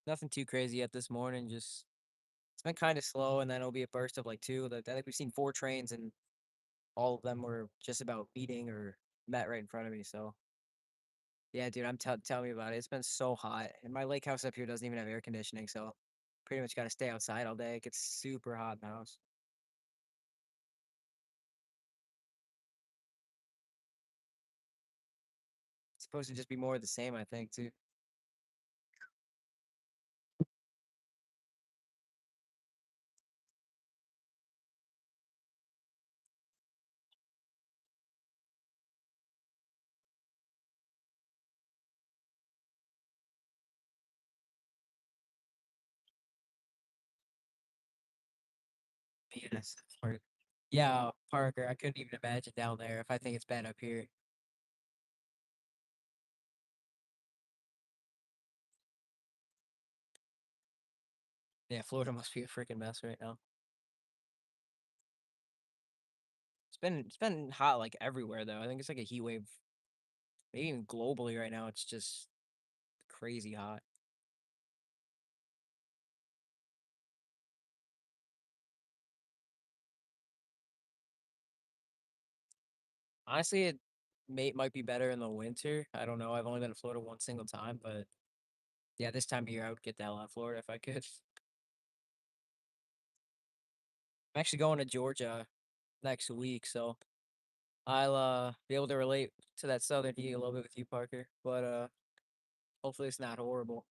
Nothing too crazy yet this morning. Just it's been kind of slow, and then it'll be a burst of like two. I think we've seen four trains, and all of them were just about meeting or met right in front of me. So yeah, dude, tell me about it. It's been so hot, and my lake house up here doesn't even have air conditioning, so pretty much got to stay outside all day. It gets super hot in the house. It's supposed to just be more of the same, I think, too. Yes. Yeah, Parker. I couldn't even imagine down there if I think it's bad up here. Yeah, Florida must be a freaking mess right now. It's been hot like everywhere though. I think it's like a heat wave, maybe even globally right now. It's just crazy hot. Honestly, it might be better in the winter. I don't know. I've only been to Florida one single time, but yeah, this time of year I would get the hell out of Florida if I could. I'm actually going to Georgia next week, so I'll be able to relate to that southern heat a little bit with you, Parker. But hopefully it's not horrible.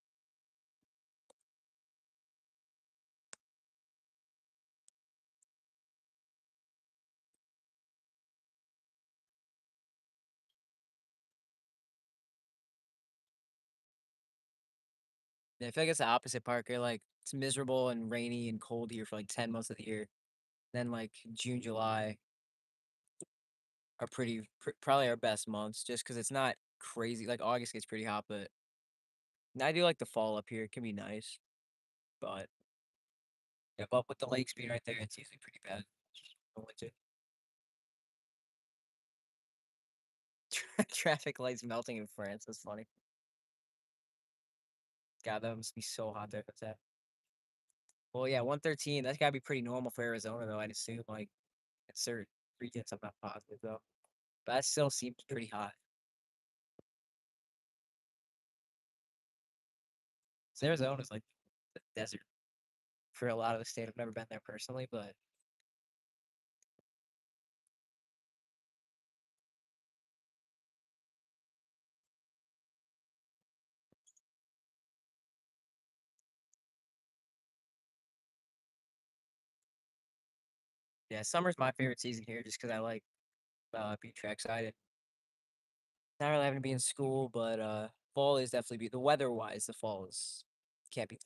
Yeah, I feel like it's the opposite, Parker. Like it's miserable and rainy and cold here for like 10 months of the year. Then like June, July are probably our best months, just because it's not crazy. Like August gets pretty hot, but I do like the fall up here. It can be nice, but yeah, but with the lakes being right there, it's usually pretty bad. in winter. Traffic lights melting in France. That's funny. God, that must be so hot there. That's that. Well, yeah, 113. That's gotta be pretty normal for Arizona, though. I'd assume, like, in certain regions. I'm not positive though, but that still seems pretty hot. So Arizona's like the desert for a lot of the state. I've never been there personally, but yeah, summer's my favorite season here, just because I like being trackside. Not really having to be in school, but fall is definitely the weather wise. The fall is can't be.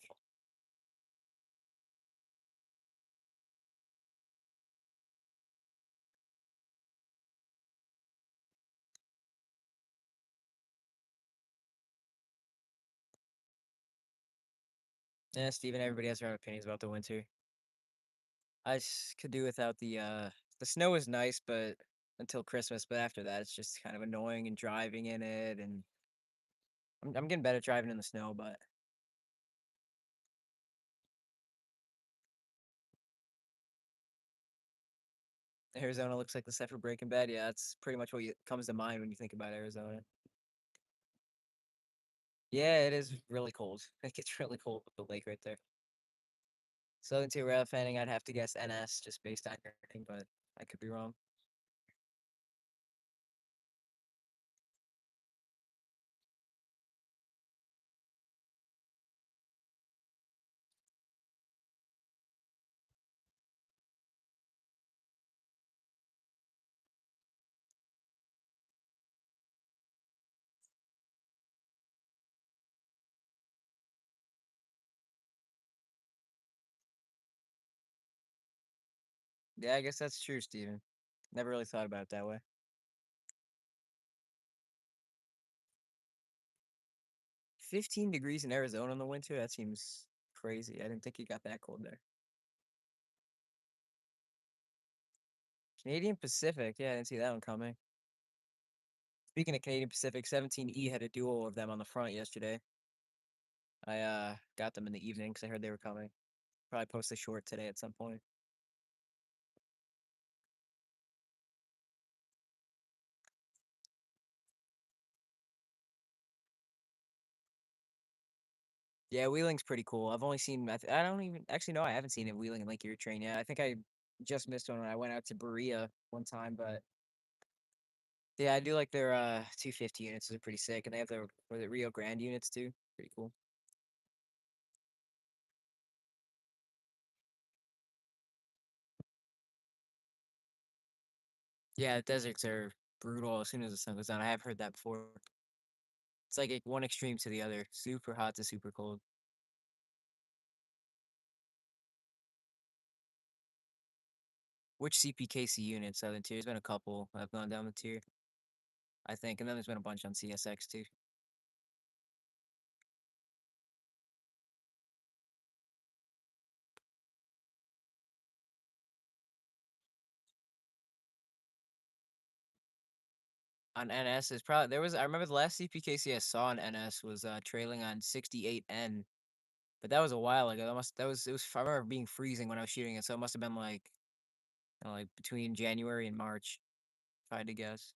Yeah, Steven, everybody has their own opinions about the winter. Could do without the snow is nice, but until Christmas, but after that it's just kind of annoying and driving in it and I'm getting better at driving in the snow, but Arizona looks like the set for Breaking Bad. Yeah, that's pretty much what comes to mind when you think about Arizona. Yeah, it is really cold. It gets really cold with the lake right there. Southern Tier rail fanning, I'd have to guess NS just based on your name, but I could be wrong. Yeah, I guess that's true, Steven. Never really thought about it that way. 15 degrees in Arizona in the winter? That seems crazy. I didn't think it got that cold there. Canadian Pacific. Yeah, I didn't see that one coming. Speaking of Canadian Pacific, 17E had a duo of them on the front yesterday. I got them in the evening because I heard they were coming. Probably post a short today at some point. Yeah, Wheeling's pretty cool. I've only seen. I don't even actually know. I haven't seen a Wheeling and Lake Erie train yet. I think I just missed one when I went out to Berea one time, but yeah, I do like their 250 units. They're pretty sick, and they have their the Rio Grande units too. Pretty cool. Yeah, deserts are brutal as soon as the sun goes down. I have heard that before. It's like one extreme to the other. Super hot to super cold. Which CPKC unit? Southern tier. There's been a couple that have gone down the tier, I think, and then there's been a bunch on CSX too. On NS is probably there was. I remember the last CPKC I saw on NS was trailing on 68N, but that was a while ago. That was it was. I remember being freezing when I was shooting it, so it must have been like like between January and March, if I had to guess.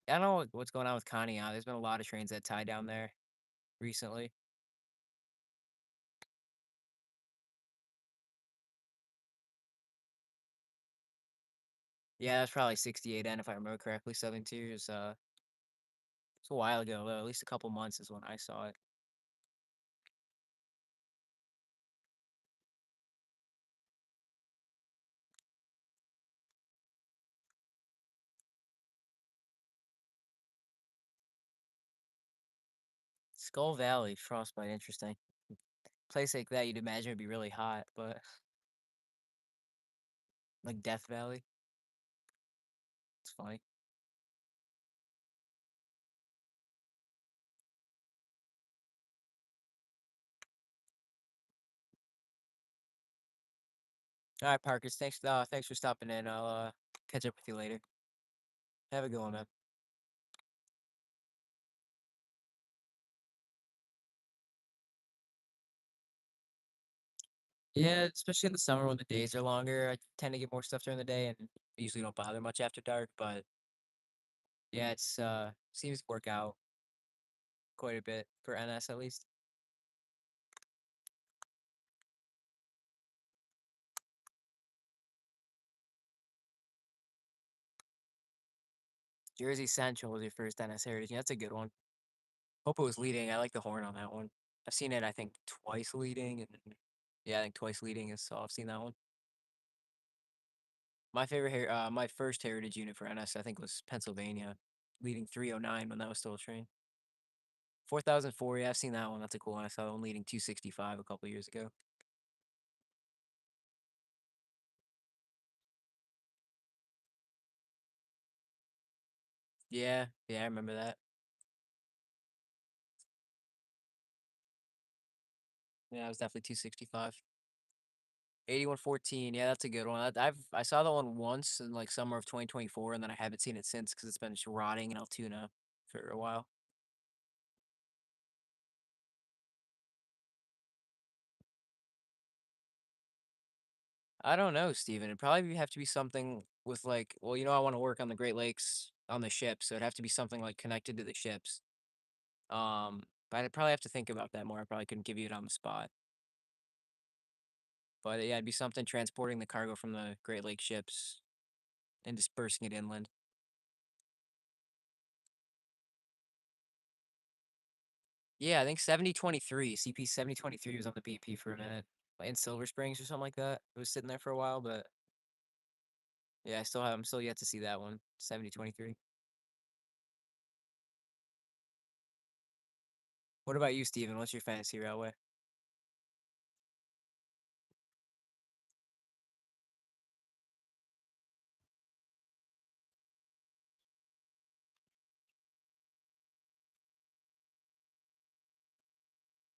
I don't know what's going on with Connie. There's been a lot of trains that tie down there recently. Yeah, that's probably 68N if I remember correctly. Southern Tiers. It's a while ago though. At least a couple months is when I saw it. Skull Valley, Frostbite, interesting. Place like that, you'd imagine would be really hot, but like Death Valley, it's funny. All right, Parkers, thanks for stopping in. I'll catch up with you later. Have a good one, man. Yeah, especially in the summer when the days are longer, I tend to get more stuff during the day and usually don't bother much after dark. But yeah, it's seems to work out quite a bit for NS at least. Jersey Central was your first NS Heritage. Yeah, that's a good one. Hope it was leading. I like the horn on that one. I've seen it, I think, twice leading, and yeah, I think twice leading is so I've seen that one. My first heritage unit for NS, I think, was Pennsylvania, leading 309 when that was still a train. 4004, yeah, I've seen that one. That's a cool one. I saw one leading 265 a couple years ago. Yeah, yeah, I remember that. Yeah, it was definitely 265. 8114. Yeah, that's a good one. I saw that one once in like summer of 2024, and then I haven't seen it since because it's been just rotting in Altoona for a while. I don't know, Steven. It'd probably have to be something with like, well, I want to work on the Great Lakes on the ship, so it'd have to be something like connected to the ships. But I'd probably have to think about that more. I probably couldn't give you it on the spot. But yeah, it'd be something transporting the cargo from the Great Lake ships and dispersing it inland. Yeah, I think 7023, CP 7023 was on the BP for a minute. In Silver Springs or something like that. It was sitting there for a while, but yeah, I'm still yet to see that one. 7023. What about you, Steven? What's your fantasy railway?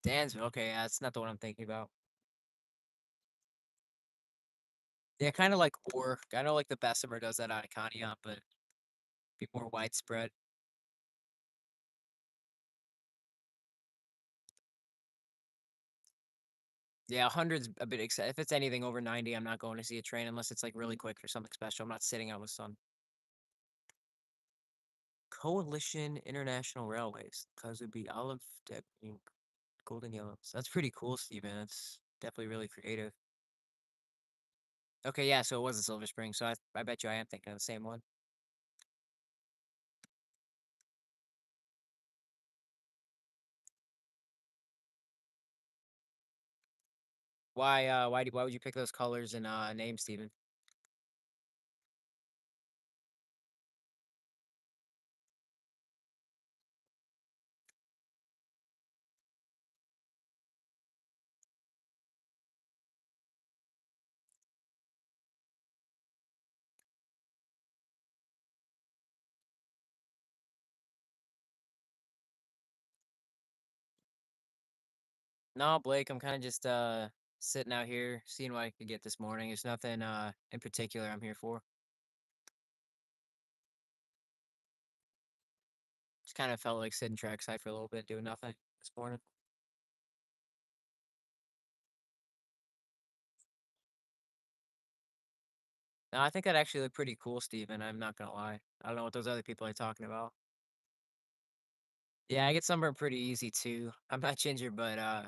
Dansville. Okay, yeah, that's not the one I'm thinking about. Yeah, kind of like Orc. I know like the Bessemer does that out of Conneaut, but be more widespread. Yeah, 100's a bit excited. If it's anything over 90, I'm not going to see a train unless it's like really quick or something special. I'm not sitting out with sun. Coalition International Railways. Cause it'd be olive, dip, ink, golden yellows. That's pretty cool, Steven. That's definitely really creative. Okay, yeah, so it was a Silver Spring, so I bet you I am thinking of the same one. Why would you pick those colors and names, Steven? No, Blake, I'm kind of just sitting out here seeing what I could get this morning. There's nothing in particular I'm here for. Just kind of felt like sitting trackside for a little bit, doing nothing this morning. No, I think that actually looked pretty cool, Steven. I'm not gonna lie. I don't know what those other people are talking about. Yeah, I get sunburned pretty easy too. I'm not ginger, but I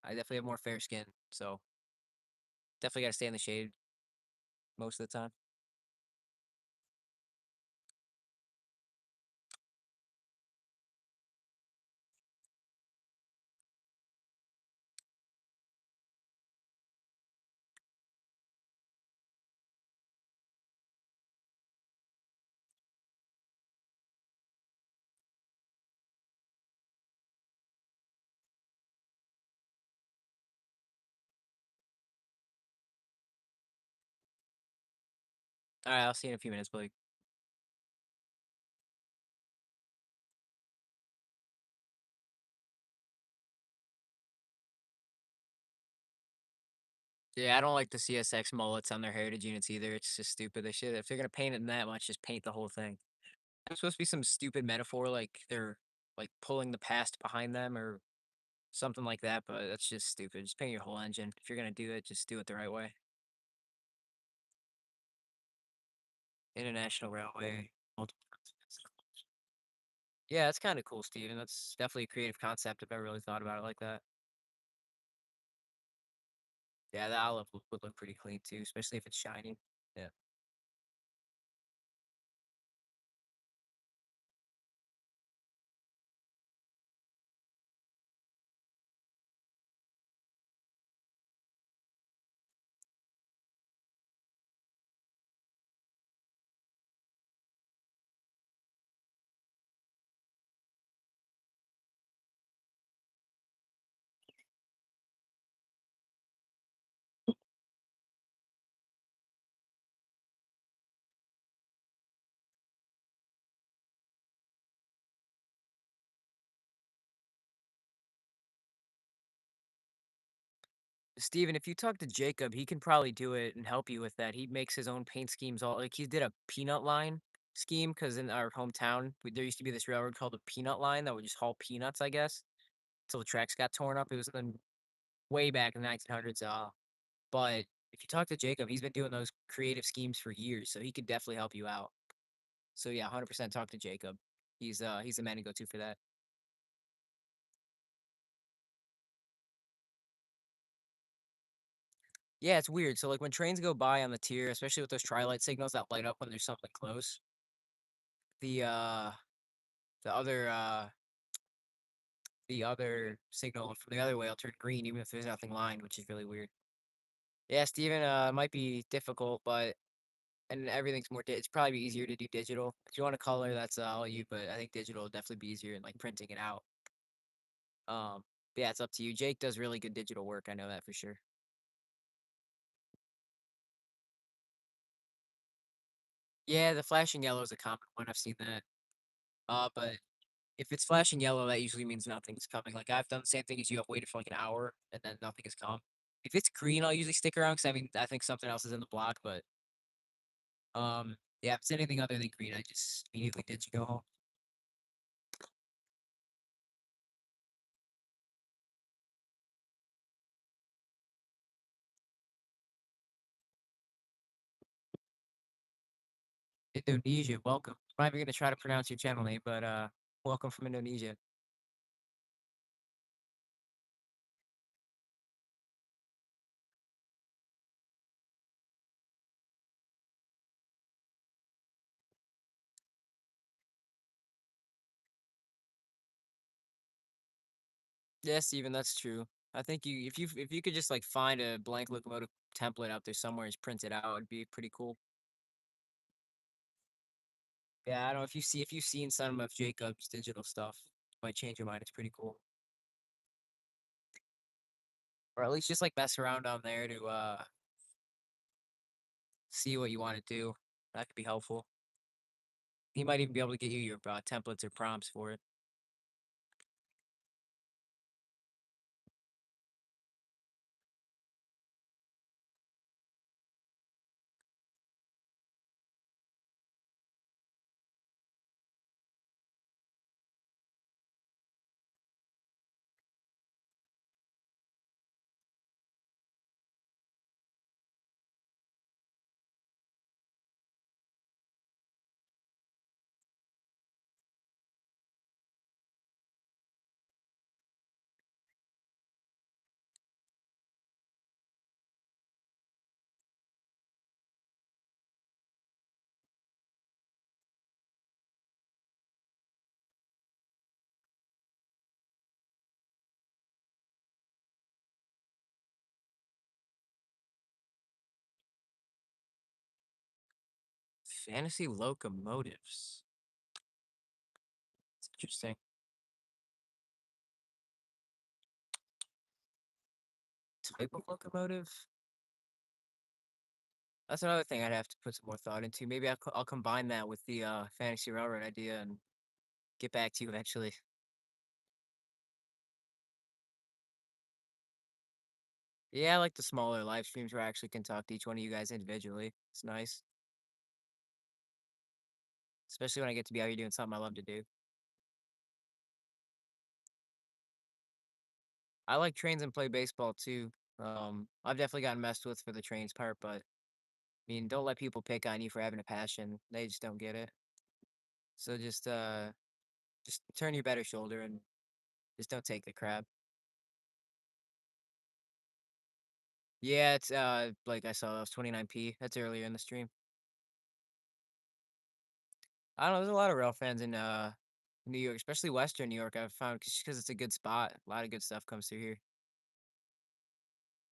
definitely have more fair skin, so definitely gotta stay in the shade most of the time. All right, I'll see you in a few minutes, Blake. Yeah, I don't like the CSX mullets on their heritage units either. It's just stupid. They should, if they're gonna paint it that much, just paint the whole thing. It's supposed to be some stupid metaphor, like they're like pulling the past behind them or something like that. But that's just stupid. Just paint your whole engine. If you're gonna do it, just do it the right way. International Railway. multiple- Yeah, that's kind of cool, Steven. That's definitely a creative concept if I really thought about it like that. Yeah, the olive would look pretty clean too, especially if it's shiny. Yeah. Steven, if you talk to Jacob, he can probably do it and help you with that. He makes his own paint schemes. All like he did a peanut line scheme because in our hometown there used to be this railroad called the Peanut Line that would just haul peanuts, I guess, until the tracks got torn up. It was in way back in the 1900s. But if you talk to Jacob, he's been doing those creative schemes for years, so he could definitely help you out. So yeah, 100% talk to Jacob. He's the man to go to for that. Yeah, it's weird. So like when trains go by on the tier, especially with those tri-light signals that light up when there's something close, the uh the other uh the other signal from the other way will turn green even if there's nothing lined, which is really weird. Yeah, Steven, it might be difficult, but and everything's more it's probably easier to do digital. If you want to color, that's all you, but I think digital will definitely be easier than like printing it out. But yeah, it's up to you. Jake does really good digital work. I know that for sure. Yeah, the flashing yellow is a common one. I've seen that. But if it's flashing yellow, that usually means nothing's coming. Like I've done the same thing as you. I've waited for like an hour and then nothing has come. If it's green, I'll usually stick around because I mean I think something else is in the block. But yeah, if it's anything other than green, I just immediately ditch and go home. Indonesia, welcome. I'm not even gonna try to pronounce your channel name, but welcome from Indonesia. Yes, even that's true. I think if you could just like find a blank locomotive template out there somewhere and just print it out, it'd be pretty cool. Yeah, I don't know if you've seen some of Jacob's digital stuff, might change your mind. It's pretty cool. Or at least just like mess around on there to see what you want to do. That could be helpful. He might even be able to get you your templates or prompts for it. Fantasy locomotives. It's interesting. Type of locomotive? That's another thing I'd have to put some more thought into. Maybe I'll combine that with the fantasy railroad idea and get back to you eventually. Yeah, I like the smaller live streams where I actually can talk to each one of you guys individually. It's nice, especially when I get to be out here doing something I love to do. I like trains and play baseball too. I've definitely gotten messed with for the trains part, but I mean, don't let people pick on you for having a passion. They just don't get it. So just turn your better shoulder and just don't take the crap. Yeah, it's like I saw that was 29p. That's earlier in the stream. I don't know, there's a lot of rail fans in New York, especially Western New York. I've found just because it's a good spot. A lot of good stuff comes through here.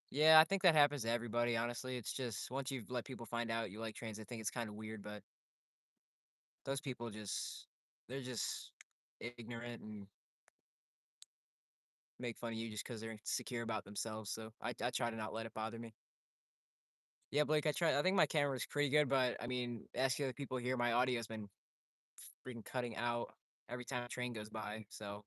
Yeah, I think that happens to everybody, honestly. It's just once you let people find out you like trains, I think it's kind of weird, but those people just they're just ignorant and make fun of you just because they're insecure about themselves. So I try to not let it bother me. Yeah, Blake, I try. I think my camera's pretty good, but I mean, asking other people here, my audio's been freaking cutting out every time a train goes by. So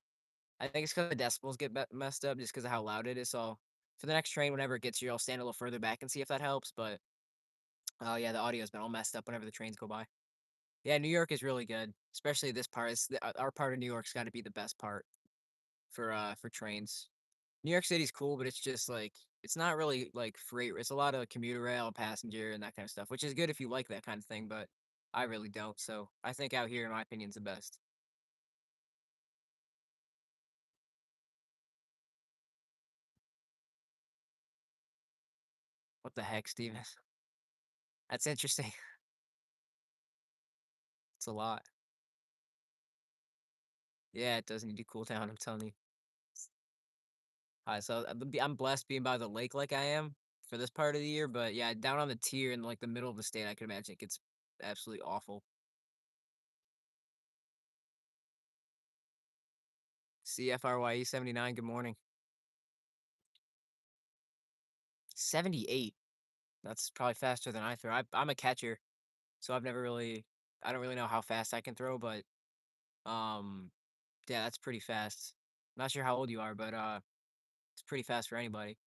I think it's because the decibels get messed up just because of how loud it is. So For the next train, whenever it gets here, I'll stand a little further back and see if that helps. But oh yeah, the audio's been all messed up whenever the trains go by. Yeah, New York is really good, especially this part. Our part of New York's got to be the best part for trains. New York City's cool, but it's just like it's not really like freight. It's a lot of commuter rail, passenger, and that kind of stuff, which is good if you like that kind of thing. But I really don't. So I think out here, in my opinion, is the best. What the heck, Steven? That's interesting. It's a lot. Yeah, it does need to cool down. I'm telling you. So I'm blessed being by the lake like I am for this part of the year. But yeah, down on the tier in like the middle of the state, I can imagine it gets absolutely awful. CFRYE 79. Good morning. 78. That's probably faster than I throw. I'm a catcher, so I don't really know how fast I can throw, but um, yeah, that's pretty fast. Not sure how old you are, but it's pretty fast for anybody.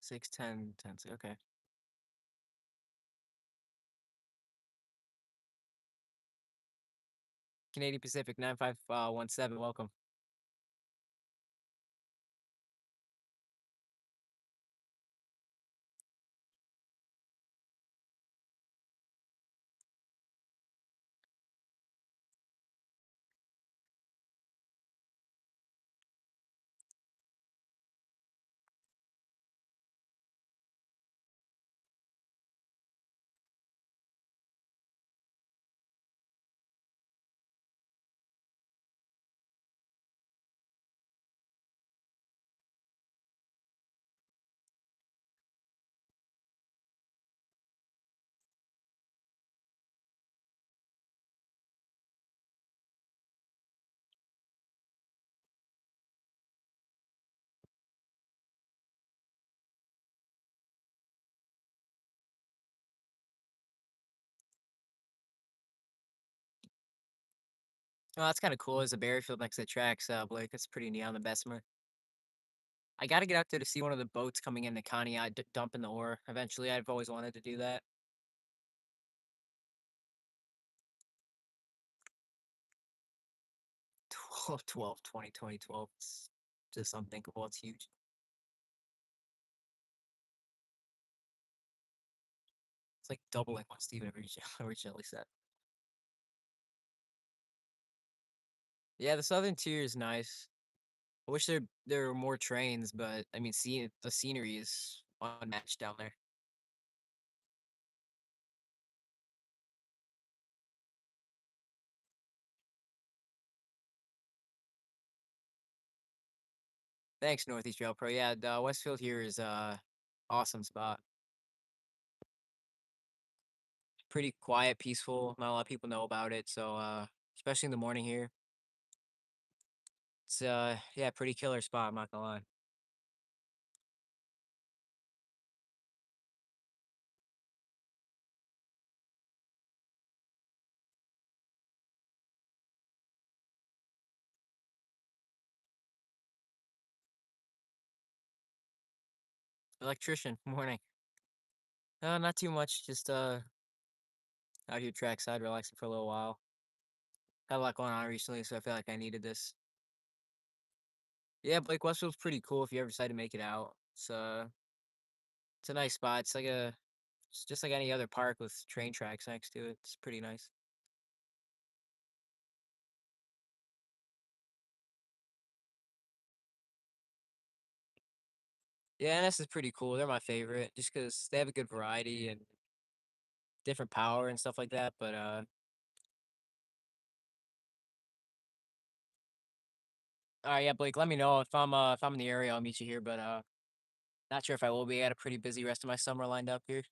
6'10", 10. Okay. Canadian Pacific 9517. Welcome. Oh, that's kind of cool. There's a berry field next to the tracks, Blake. That's pretty neat on the Bessemer. I got to get out there to see one of the boats coming into Conneaut, dumping the ore. Eventually, I've always wanted to do that. 12, 20, 2012. It's just unthinkable. It's huge. It's like doubling what Steven originally said. Yeah, the southern tier is nice. I wish there were more trains, but I mean, the scenery is unmatched down there. Thanks, Northeast Rail Pro. Yeah, the Westfield here is awesome spot. Pretty quiet, peaceful. Not a lot of people know about it, so especially in the morning here. It's yeah, pretty killer spot, I'm not gonna lie. Electrician, morning. Not too much, just out here trackside, relaxing for a little while. Had a lot going on recently, so I feel like I needed this. Yeah, Blake Westfield's pretty cool if you ever decide to make it out. It's a nice spot. It's just like any other park with train tracks next to it. It's pretty nice. Yeah, NS is pretty cool. They're my favorite just because they have a good variety and different power and stuff like that. But all right, yeah, Blake, let me know if I'm in the area, I'll meet you here. But not sure if I will be. I got a pretty busy rest of my summer lined up here.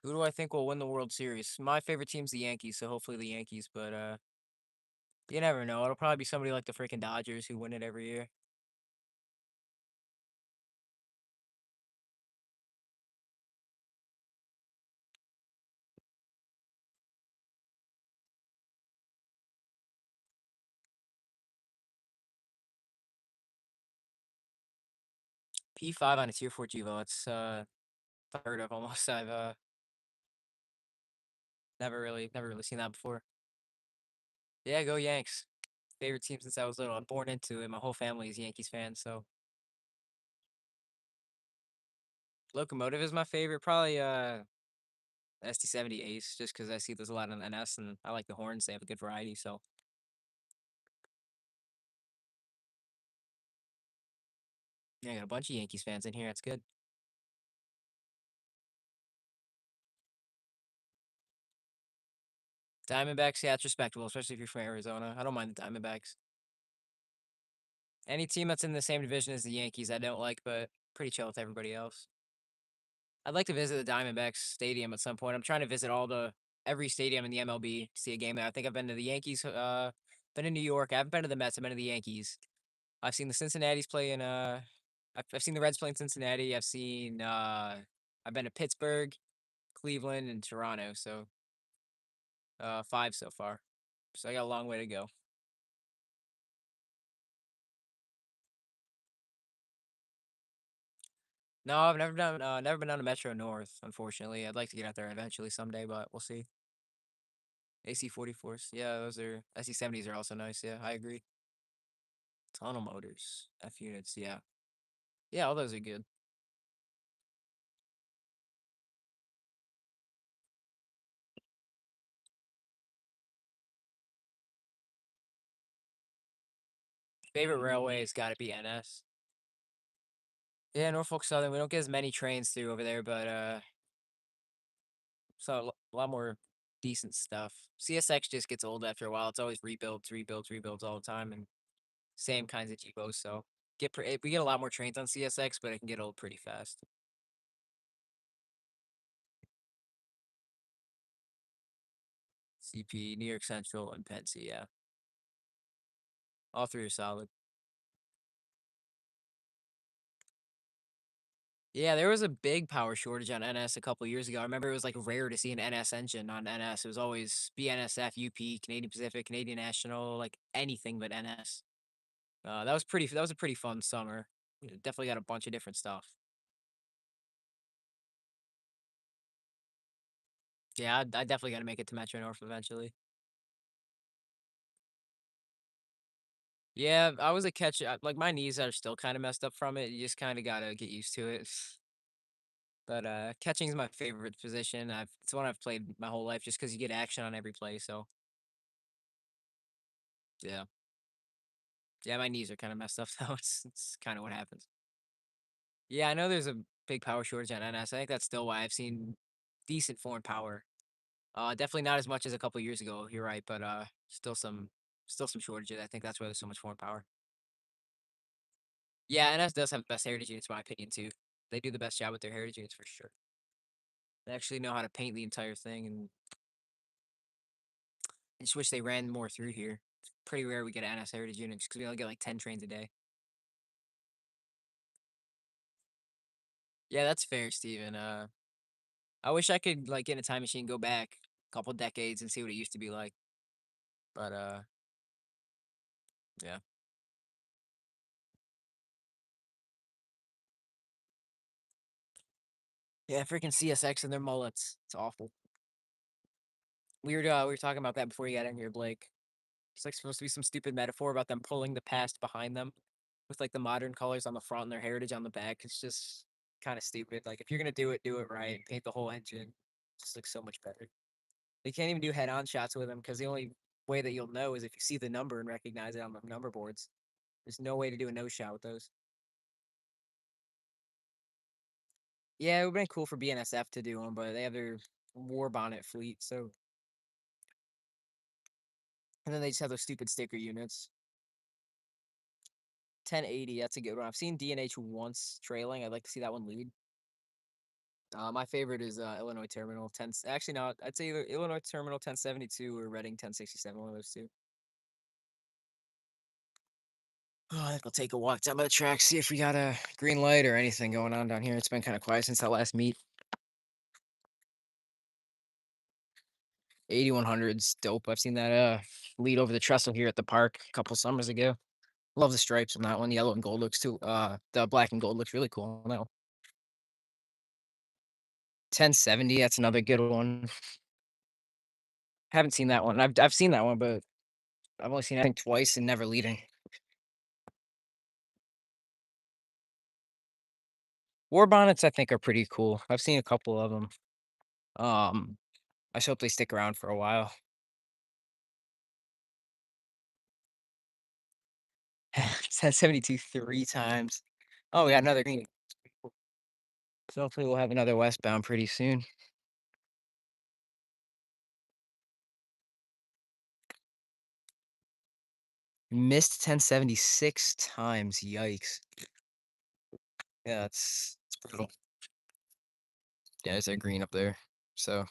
Who do I think will win the World Series? My favorite team's the Yankees, so hopefully the Yankees. But you never know. It'll probably be somebody like the freaking Dodgers who win it every year. P5 on a tier 4 Evo. It's heard of almost. I've never really seen that before. Yeah, go Yanks. Favorite team since I was little. I'm born into it. My whole family is Yankees fans, so Locomotive is my favorite. Probably ST70 Ace, just because I see there's a lot on NS and I like the horns. They have a good variety, so yeah, I got a bunch of Yankees fans in here. That's good. Diamondbacks, yeah, it's respectable, especially if you're from Arizona. I don't mind the Diamondbacks. Any team that's in the same division as the Yankees, I don't like, but pretty chill with everybody else. I'd like to visit the Diamondbacks stadium at some point. I'm trying to visit every stadium in the MLB to see a game there. I think I've been to the Yankees, been in New York. I haven't been to the Mets. I've been to the Yankees. I've seen the Cincinnati's play in I've seen the Reds play in Cincinnati. I've been to Pittsburgh, Cleveland, and Toronto. So five so far. So I got a long way to go. No, I've never been down to Metro North, unfortunately. I'd like to get out there eventually someday, but we'll see. AC 44s. Yeah, those are SC 70s are also nice. Yeah, I agree. Tunnel motors, F units. Yeah, yeah, all those are good. Favorite railway has got to be NS. Yeah, Norfolk Southern. We don't get as many trains through over there, but so a lot more decent stuff. CSX just gets old after a while. It's always rebuilds all the time, and same kinds of G-Bos. So we get a lot more trains on CSX, but it can get old pretty fast. CP, New York Central, and Pennsy. Yeah, all three are solid. Yeah, there was a big power shortage on NS a couple years ago. I remember it was like rare to see an NS engine on NS. It was always BNSF, UP, Canadian Pacific, Canadian National, like anything but NS. That was a pretty fun summer. Definitely got a bunch of different stuff. Yeah, I definitely got to make it to Metro North eventually. Yeah, I was a catch. Like my knees are still kind of messed up from it. You just kind of gotta get used to it. But catching is my favorite position. It's one I've played my whole life just because you get action on every play. So yeah, yeah, my knees are kind of messed up though. It's kind of what happens. Yeah, I know there's a big power shortage on NS. I think that's still why I've seen decent foreign power. Definitely not as much as a couple years ago. You're right, but still some shortages. I think that's why there's so much foreign power. Yeah, NS does have the best heritage units, in my opinion, too. They do the best job with their heritage units for sure. They actually know how to paint the entire thing, and I just wish they ran more through here. It's pretty rare we get NS heritage units because we only get like 10 trains a day. Yeah, that's fair, Steven. I wish I could like get in a time machine, go back a couple decades, and see what it used to be like. But yeah, yeah, freaking CSX and their mullets. It's awful. We were talking about that before you got in here, Blake. It's like supposed to be some stupid metaphor about them pulling the past behind them with like the modern colors on the front and their heritage on the back. It's just kind of stupid. Like if you're gonna do it right. Paint the whole engine. It just looks so much better. They can't even do head-on shots with them because the only way that you'll know is if you see the number and recognize it on the number boards. There's no way to do a no shot with those. Yeah, it would have been cool for BNSF to do them, but they have their war bonnet fleet, so and then they just have those stupid sticker units. 1080, that's a good one. I've seen DNH once trailing. I'd like to see that one lead. My favorite is Illinois Terminal 10. Actually, no, I'd say either Illinois Terminal 1072 or Reading 1067. One of those two. Oh, I think I'll take a walk down by the track, see if we got a green light or anything going on down here. It's been kind of quiet since that last meet. 8100's dope. I've seen that lead over the trestle here at the park a couple summers ago. Love the stripes on that one. Yellow and gold looks too. The black and gold looks really cool on that one. 1070, that's another good one. Haven't seen that one. I've seen that one, but I've only seen it I think twice and never leading. War bonnets, I think, are pretty cool. I've seen a couple of them. Um, I just hope they stick around for a while. 1072 three times. Oh, we got another green. So hopefully we'll have another westbound pretty soon. Missed 1076 times. Yikes. Yeah, it's brutal. Yeah, there's a green up there. So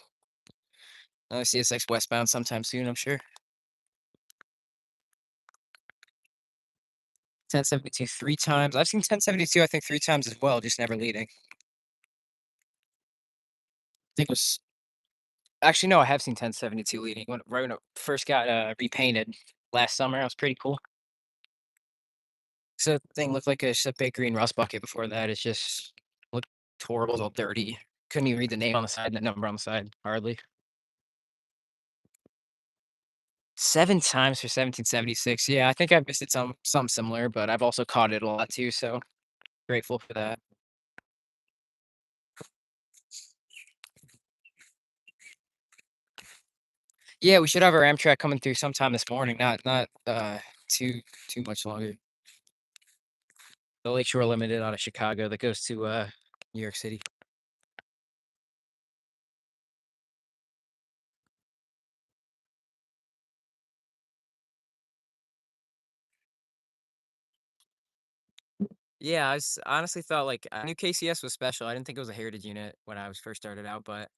I'll see CSX westbound sometime soon, I'm sure. 1072 three times. I've seen 1072, I think, three times as well, just never leading. I think it was actually no, I have seen 1072 leading right when it first got repainted last summer. That was pretty cool. So the thing looked like a big green rust bucket before that. It's just looked horrible, it was all dirty. Couldn't even read the name on the side and the number on the side, hardly. 7 times for 1776. Yeah, I think I've missed it some similar, but I've also caught it a lot too, so grateful for that. Yeah, we should have our Amtrak coming through sometime this morning, not too much longer. The Lakeshore Limited out of Chicago that goes to New York City. Yeah, honestly thought like I knew KCS was special. I didn't think it was a heritage unit when I was first started out, but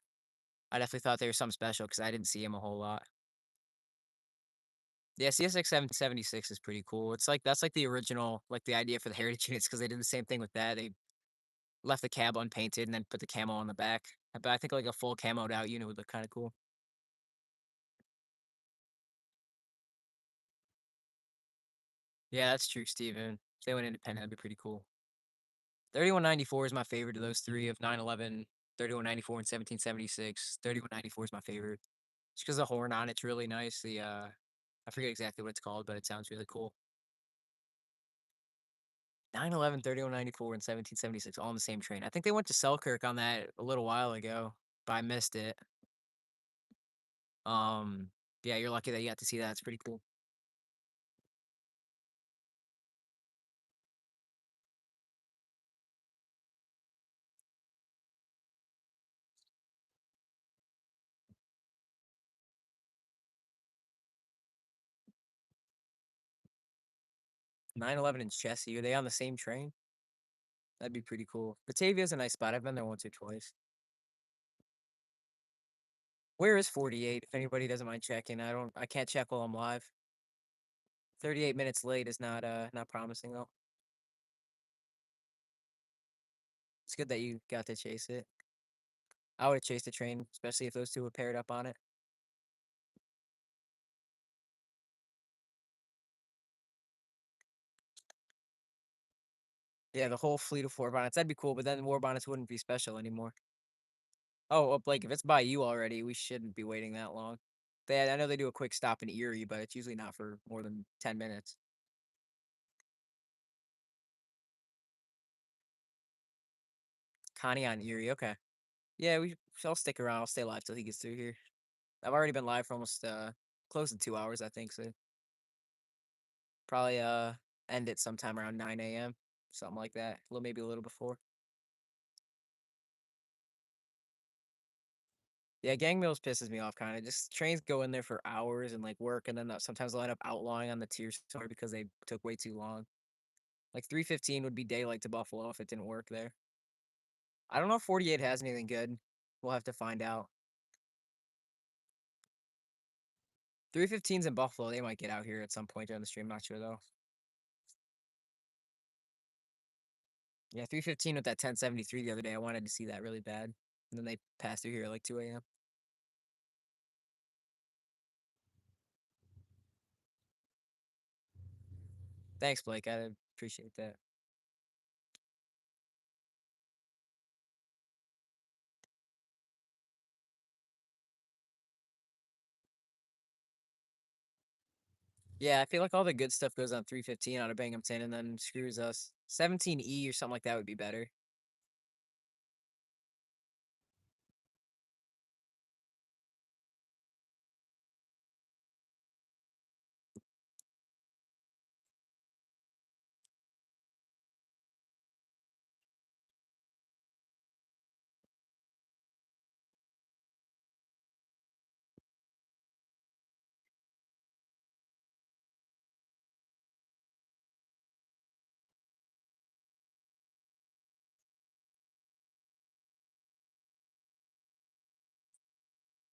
I definitely thought they were something special because I didn't see him a whole lot. Yeah, CSX 776 is pretty cool. It's like that's like the original, like the idea for the heritage units because they did the same thing with that. They left the cab unpainted and then put the camo on the back. But I think like a full camoed out unit would look kind of cool. Yeah, that's true, Steven. If they went independent, that'd be pretty cool. 3194 is my favorite of those three of 911, 3194, and 1776. 3194 is my favorite. Just because the horn on it's really nice. I forget exactly what it's called, but it sounds really cool. 911, 3194, and 1776 all on the same train. I think they went to Selkirk on that a little while ago, but I missed it. Um, yeah, you're lucky that you got to see that. It's pretty cool. 911 and Chessie, are they on the same train? That'd be pretty cool. Batavia's a nice spot. I've been there once or twice. Where is 48? If anybody doesn't mind checking, I can't check while I'm live. 38 minutes late is not promising though. It's good that you got to chase it. I would have chased the train, especially if those two were paired up on it. Yeah, the whole fleet of four bonnets. That'd be cool, but then war bonnets wouldn't be special anymore. Oh, well, Blake, if it's by you already, we shouldn't be waiting that long. I know they do a quick stop in Erie, but it's usually not for more than 10 minutes. Connie on Erie, okay. Yeah, I'll stick around. I'll stay live till he gets through here. I've already been live for almost close to 2 hours, I think, so probably end it sometime around 9 a.m. Something like that. Maybe a little before. Yeah, gang mills pisses me off kind of. Just trains go in there for hours and like work, and then sometimes they'll end up outlawing on the tier store because they took way too long. Like 315 would be daylight to Buffalo if it didn't work there. I don't know if 48 has anything good. We'll have to find out. 315's in Buffalo. They might get out here at some point during the stream. Not sure though. Yeah, 315 with that 1073 the other day. I wanted to see that really bad. And then they passed through here at like 2 a.m. Thanks, Blake. I appreciate that. Yeah, I feel like all the good stuff goes on 315 out of Binghamton and then screws us. 17E or something like that would be better.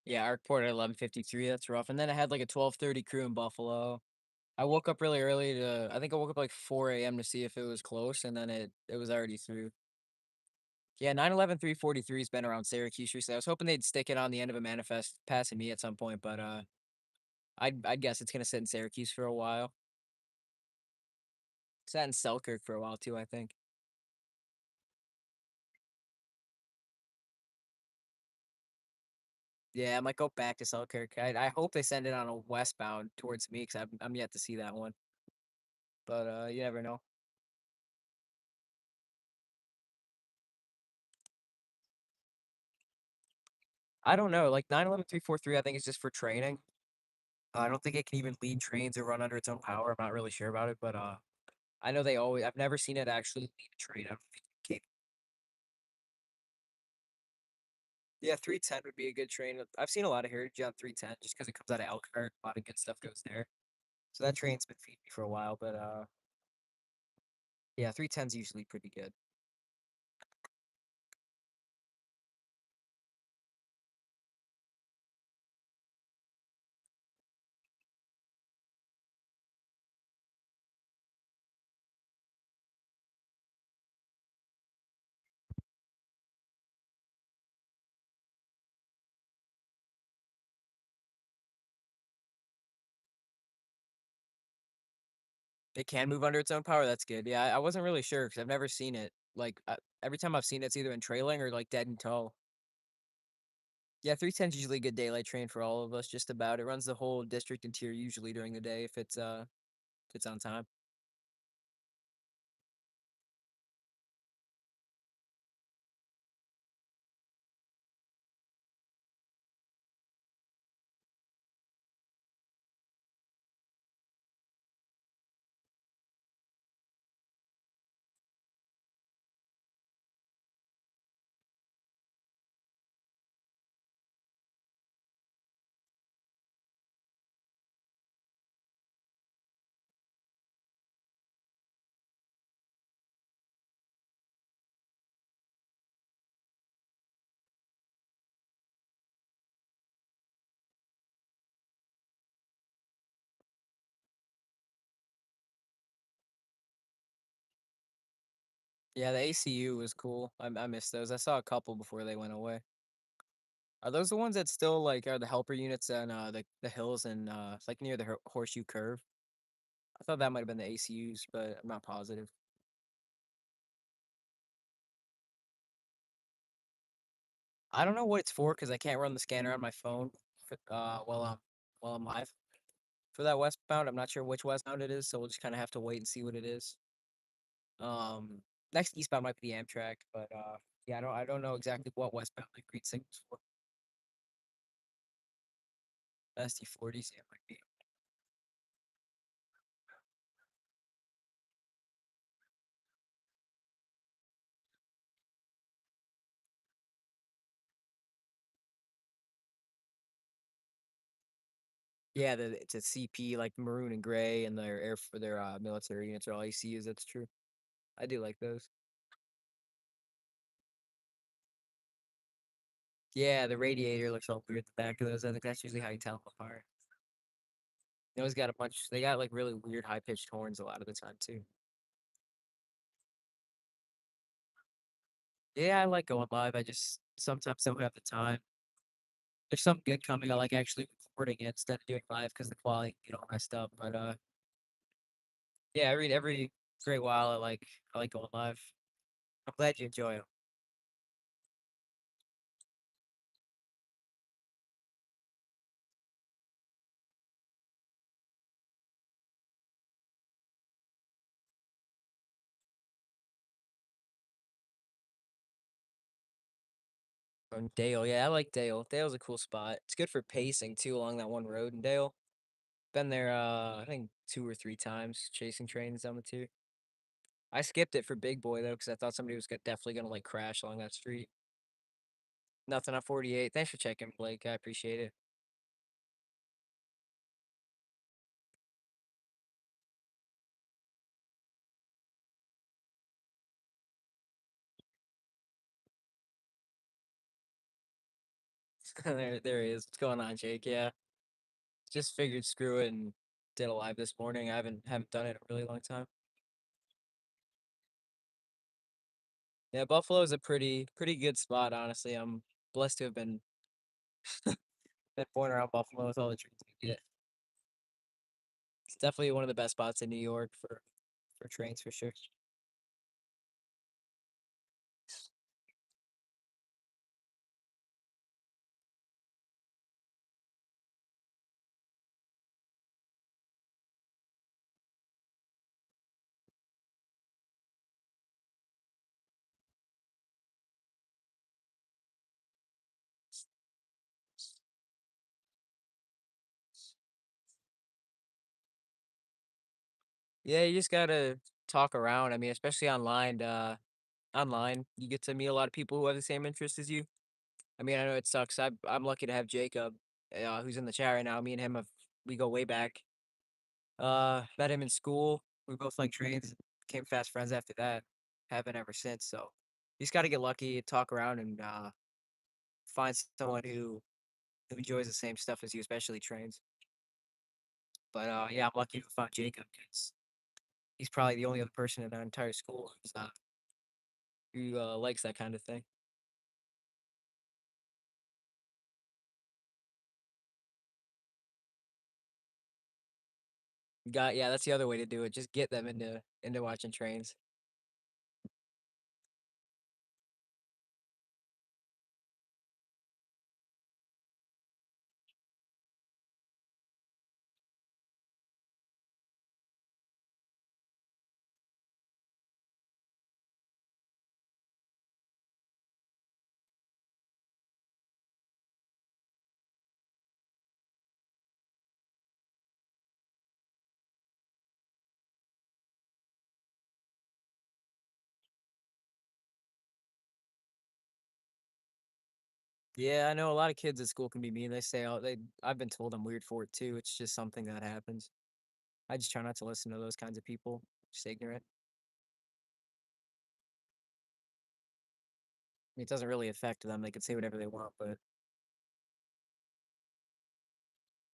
Yeah, Arkport at 11:53. That's rough. And then I had like a 12:30 crew in Buffalo. I woke up really early to. I think I woke up like 4 a.m. to see if it was close, and then it was already through. Yeah, 911 343 has been around Syracuse recently. I was hoping they'd stick it on the end of a manifest passing me at some point, but I'd guess it's gonna sit in Syracuse for a while. Sat in Selkirk for a while too, I think. Yeah, I might go back to Selkirk. I hope they send it on a westbound towards me because I'm yet to see that one. But you never know. I don't know. Like 911 343, I think is just for training. I don't think it can even lead trains or run under its own power. I'm not really sure about it, but I know they always. I've never seen it actually lead a train. I don't think it can. Yeah, 310 would be a good train. I've seen a lot of heritage on 310 just because it comes out of Elkhart. A lot of good stuff goes there. So that train's been feeding me for a while, but yeah, 310's usually pretty good. It can move under its own power. That's good. Yeah, I wasn't really sure because I've never seen it. Like every time I've seen it, it's either in trailing or like dead and tow. Yeah, 310's usually a good daylight train for all of us. Just about. It runs the whole district interior usually during the day if it's on time. Yeah, the ACU was cool. I missed those. I saw a couple before they went away. Are those the ones that still like are the helper units and the hills and like near the horseshoe curve? I thought that might have been the ACUs, but I'm not positive. I don't know what it's for because I can't run the scanner on my phone while I'm live for that westbound. I'm not sure which westbound it is, so we'll just kind of have to wait and see what it is. Um, Next eastbound might be the Amtrak, but yeah, I don't know exactly what westbound the green signals for. SD40s, yeah, it might be. Yeah, it's a CP like maroon and gray, and their air for their military units are all ACUs. That's true. I do like those. Yeah, the radiator looks all weird at the back of those. I think that's usually how you tell them apart. They always got a bunch. They got like really weird high pitched horns a lot of the time too. Yeah, I like going live. I just sometimes don't have the time. There's something good coming. I like actually recording it instead of doing live because the quality can get all messed up. But Yeah, I read every great while. I like going live. I'm glad you enjoy them. From Dale, yeah, I like Dale. Dale's a cool spot. It's good for pacing too along that one road in Dale. Been there, I think 2 or 3 times chasing trains down the two. I skipped it for Big Boy though, because I thought somebody was definitely gonna like crash along that street. Nothing on 48. Thanks for checking, Blake. I appreciate it. There he is. What's going on, Jake? Yeah, just figured screw it and did a live this morning. I haven't done it in a really long time. Yeah, Buffalo is a pretty good spot, honestly. I'm blessed to have been born around Buffalo with all the trains we get. It's definitely one of the best spots in New York for trains for sure. Yeah, you just gotta talk around. I mean, especially online. Online, you get to meet a lot of people who have the same interests as you. I mean, I know it sucks. I'm lucky to have Jacob, who's in the chat right now. Me and him we go way back. Met him in school. We both like trains. Became fast friends after that. Haven't ever since. So you just got to get lucky, talk around, and find someone who enjoys the same stuff as you, especially trains. But yeah, I'm lucky to find Jacob because he's probably the only other person in our entire school who likes that kind of thing. Yeah, that's the other way to do it. Just get them into watching trains. Yeah, I know a lot of kids at school can be mean. They say, "Oh, they." I've been told I'm weird for it too. It's just something that happens. I just try not to listen to those kinds of people. Just ignorant. I mean, it doesn't really affect them. They can say whatever they want, but I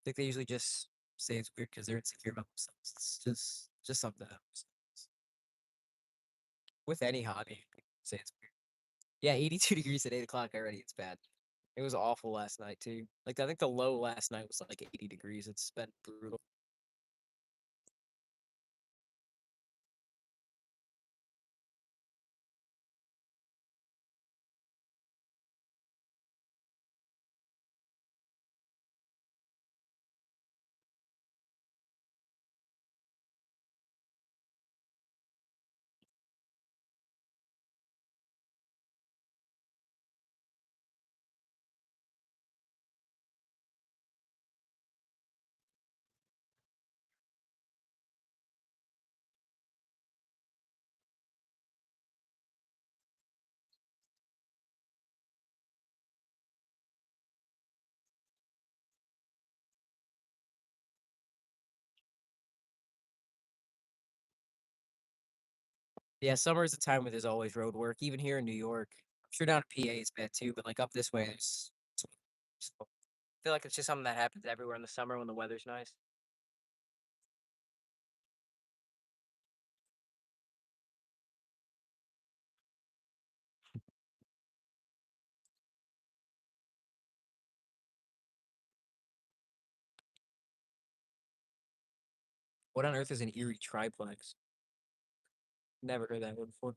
think they usually just say it's weird because they're insecure about themselves. It's just something that happens with any hobby. Say it's weird. Yeah, 82 degrees at 8 o'clock already. It's bad. It was awful last night too. Like I think the low last night was like 80 degrees. It's been brutal. Yeah, summer is a time where there's always road work. Even here in New York, I'm sure down in PA it's bad too, but like up this way, I feel like it's just something that happens everywhere in the summer when the weather's nice. What on earth is an Erie triplex? Never heard that word before.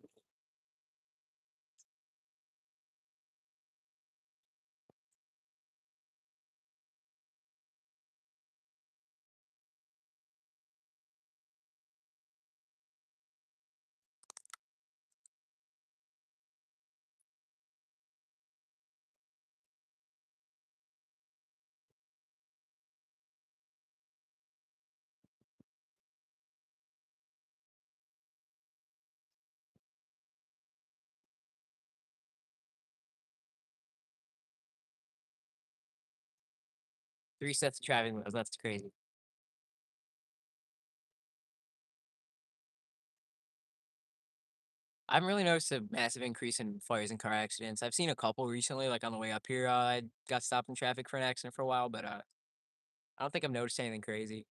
3 sets of traffic wheels. That's crazy. I haven't really noticed a massive increase in fires and car accidents. I've seen a couple recently, like on the way up here. I got stopped in traffic for an accident for a while, but I don't think I've noticed anything crazy.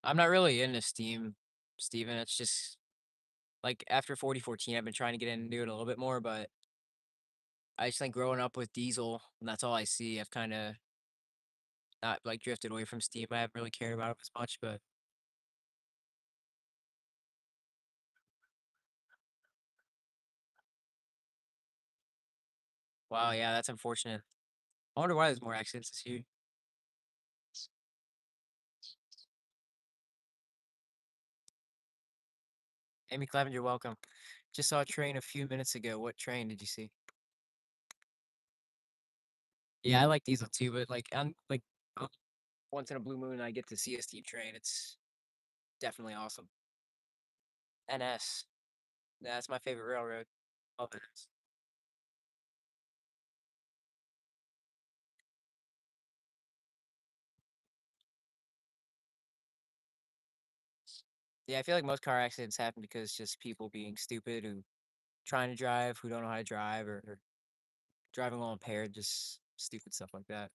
I'm not really into Steven. It's just like after 4014, I've been trying to get into it a little bit more, but I just think growing up with diesel, and that's all I see. I've kind of not like drifted away from Steam. I haven't really cared about it as much, but wow, yeah, that's unfortunate. I wonder why there's more accidents this year. Amy Clevenger, welcome. Just saw a train a few minutes ago. What train did you see? Yeah, I like diesel too, but like I'm like uh, once in a blue moon I get to see a steam train. It's definitely awesome. NS. That's my favorite railroad. Love NS. Yeah, I feel like most car accidents happen because just people being stupid who trying to drive, who don't know how to drive, or driving while impaired, just stupid stuff like that.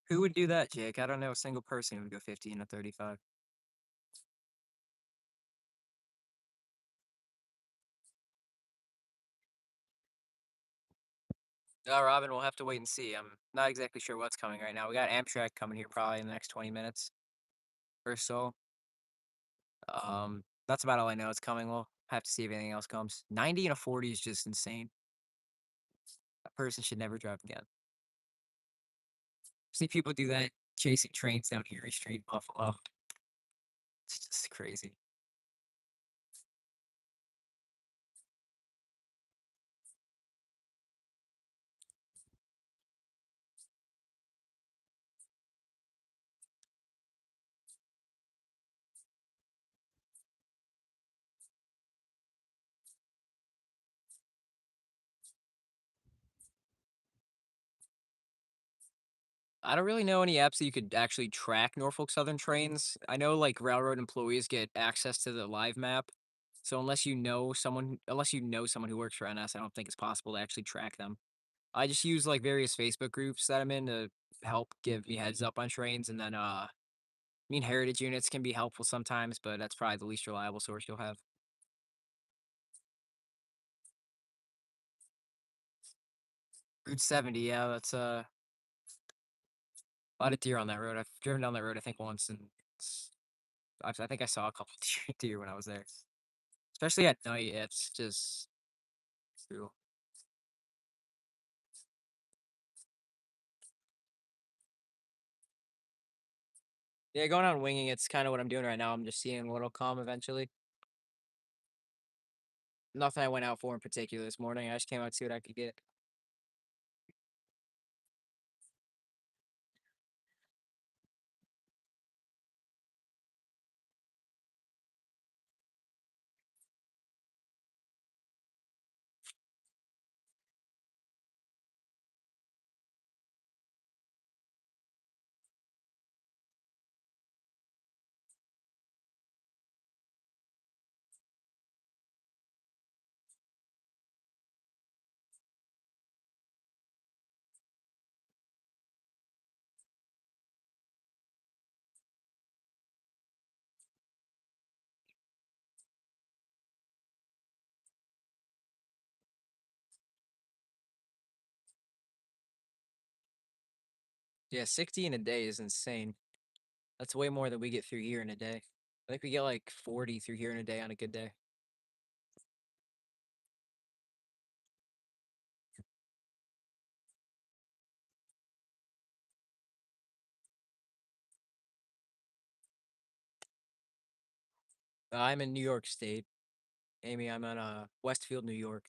Who would do that, Jake? I don't know a single person who would go 50 and a 35. Robin, we'll have to wait and see. I'm not exactly sure what's coming right now. We got Amtrak coming here probably in the next 20 minutes or so. That's about all I know. It's coming. We'll have to see if anything else comes. 90 and a 40 is just insane. A person should never drive again. See people do that chasing trains down Erie Street, Buffalo. It's just crazy. I don't really know any apps that you could actually track Norfolk Southern trains. I know like railroad employees get access to the live map. So unless you know someone who works for NS, I don't think it's possible to actually track them. I just use like various Facebook groups that I'm in to help give me heads up on trains, and then I mean heritage units can be helpful sometimes, but that's probably the least reliable source you'll have. Route 70, yeah, that's a lot of deer on that road. I've driven down that road I think once, and I think I saw a couple deer when I was there. Especially at night, it's just true. Yeah, going out and winging, it's kind of what I'm doing right now. I'm just seeing what'll come eventually. Nothing I went out for in particular this morning. I just came out to see what I could get. Yeah, 60 in a day is insane. That's way more than we get through here in a day. I think we get like 40 through here in a day on a good day. I'm in New York State. Amy, I'm in Westfield, New York.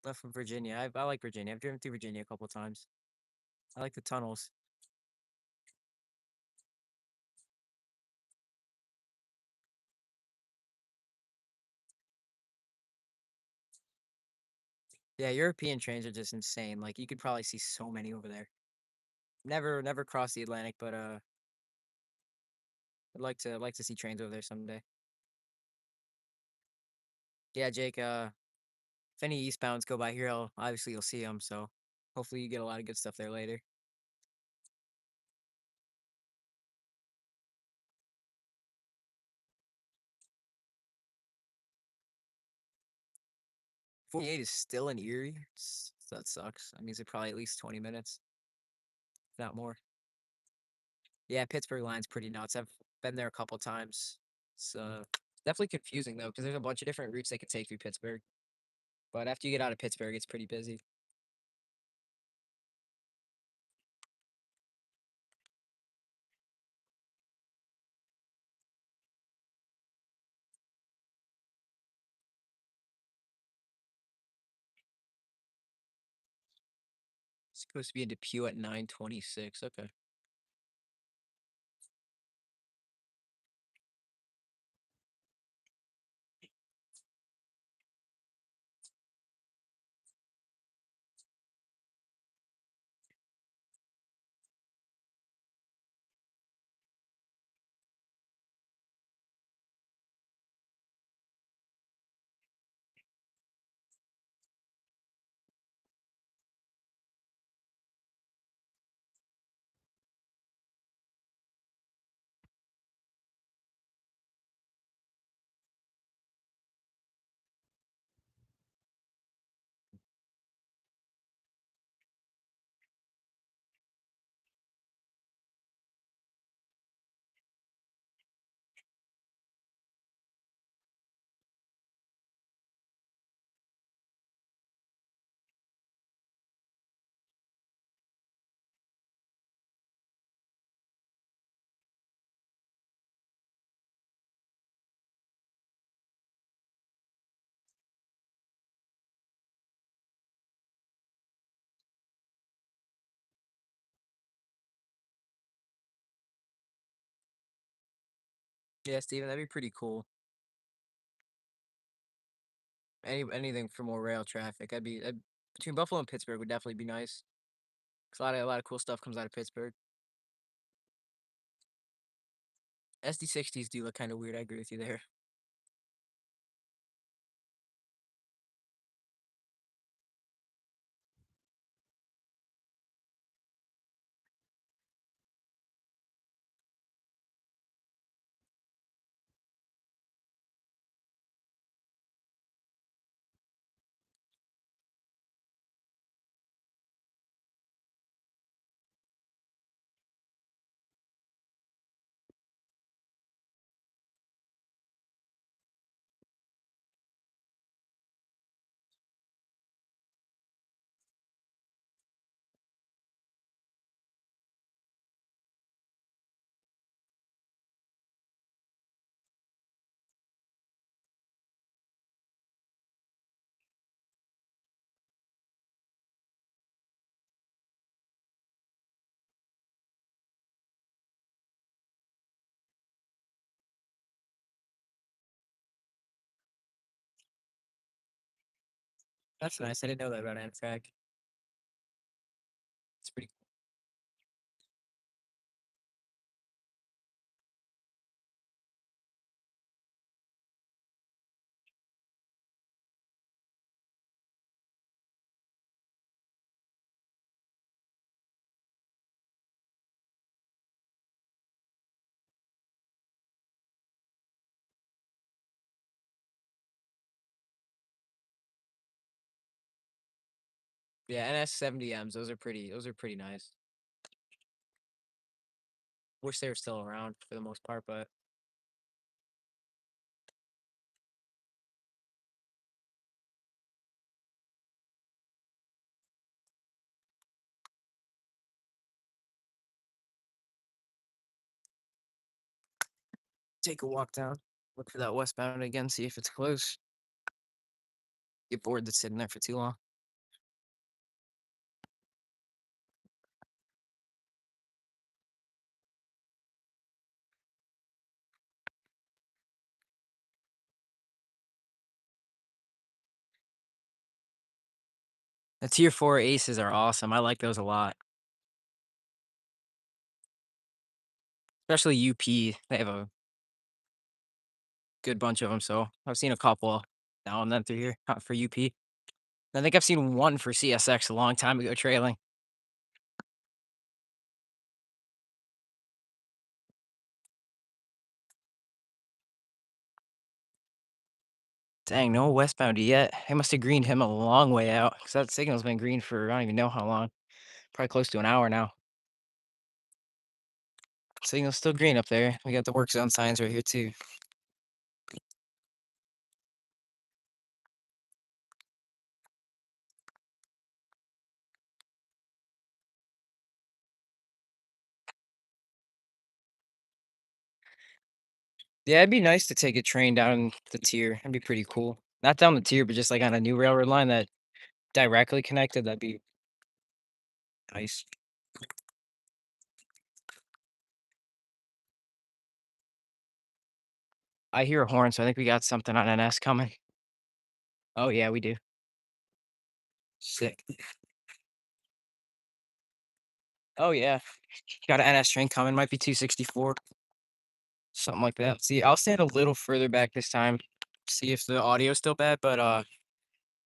I'm from Virginia. I like Virginia. I've driven through Virginia a couple times. I like the tunnels. Yeah, European trains are just insane. Like you could probably see so many over there. Never crossed the Atlantic, but I'd like to see trains over there someday. Yeah, Jake. If any eastbounds go by here, obviously you'll see them. So hopefully you get a lot of good stuff there later. 48 is still in Erie. So that sucks. That means it probably at least 20 minutes, if not more. Yeah, Pittsburgh line's pretty nuts. I've been there a couple times. It's definitely confusing though, because there's a bunch of different routes they could take through Pittsburgh. But after you get out of Pittsburgh, it's pretty busy. It's supposed to be in Depew at 9:26. Okay. Yeah, Steven, that'd be pretty cool. Anything for more rail traffic. Between Buffalo and Pittsburgh would definitely be nice. 'Cause a lot of cool stuff comes out of Pittsburgh. SD60s do look kind of weird. I agree with you there. That's nice. I didn't know that about Amtrak. It's pretty Yeah, NS70Ms. Those are pretty nice. Wish they were still around for the most part, but take a walk down. Look for that westbound again, see if it's close. Get bored that's sitting there for too long. The tier 4 aces are awesome. I like those a lot. Especially UP. They have a good bunch of them, so I've seen a couple now and then through here for UP. I think I've seen one for CSX a long time ago trailing. Dang, no westbound yet. They must have greened him a long way out because that signal's been green for I don't even know how long. Probably close to an hour now. Signal's still green up there. We got the work zone signs right here too. Yeah, it'd be nice to take a train down the tier. That'd be pretty cool. Not down the tier, but just like on a new railroad line that directly connected. That'd be nice. I hear a horn, so I think we got something on NS coming. Oh yeah, we do. Sick. Oh yeah, got an NS train coming. Might be 264, something like that. See, I'll stand a little further back this time. See if the audio's still bad, but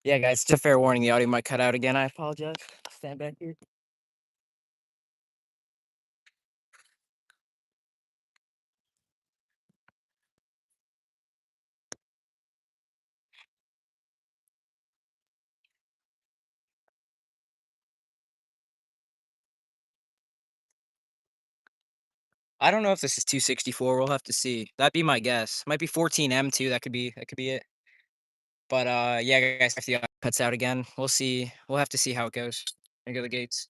yeah, guys, just a fair warning. The audio might cut out again. I apologize. Stand back here. I don't know if this is 264. We'll have to see. That'd be my guess. Might be 14M too. That could be it. But yeah, guys, if the audio cuts out again, we'll see. We'll have to see how it goes. There go the gates.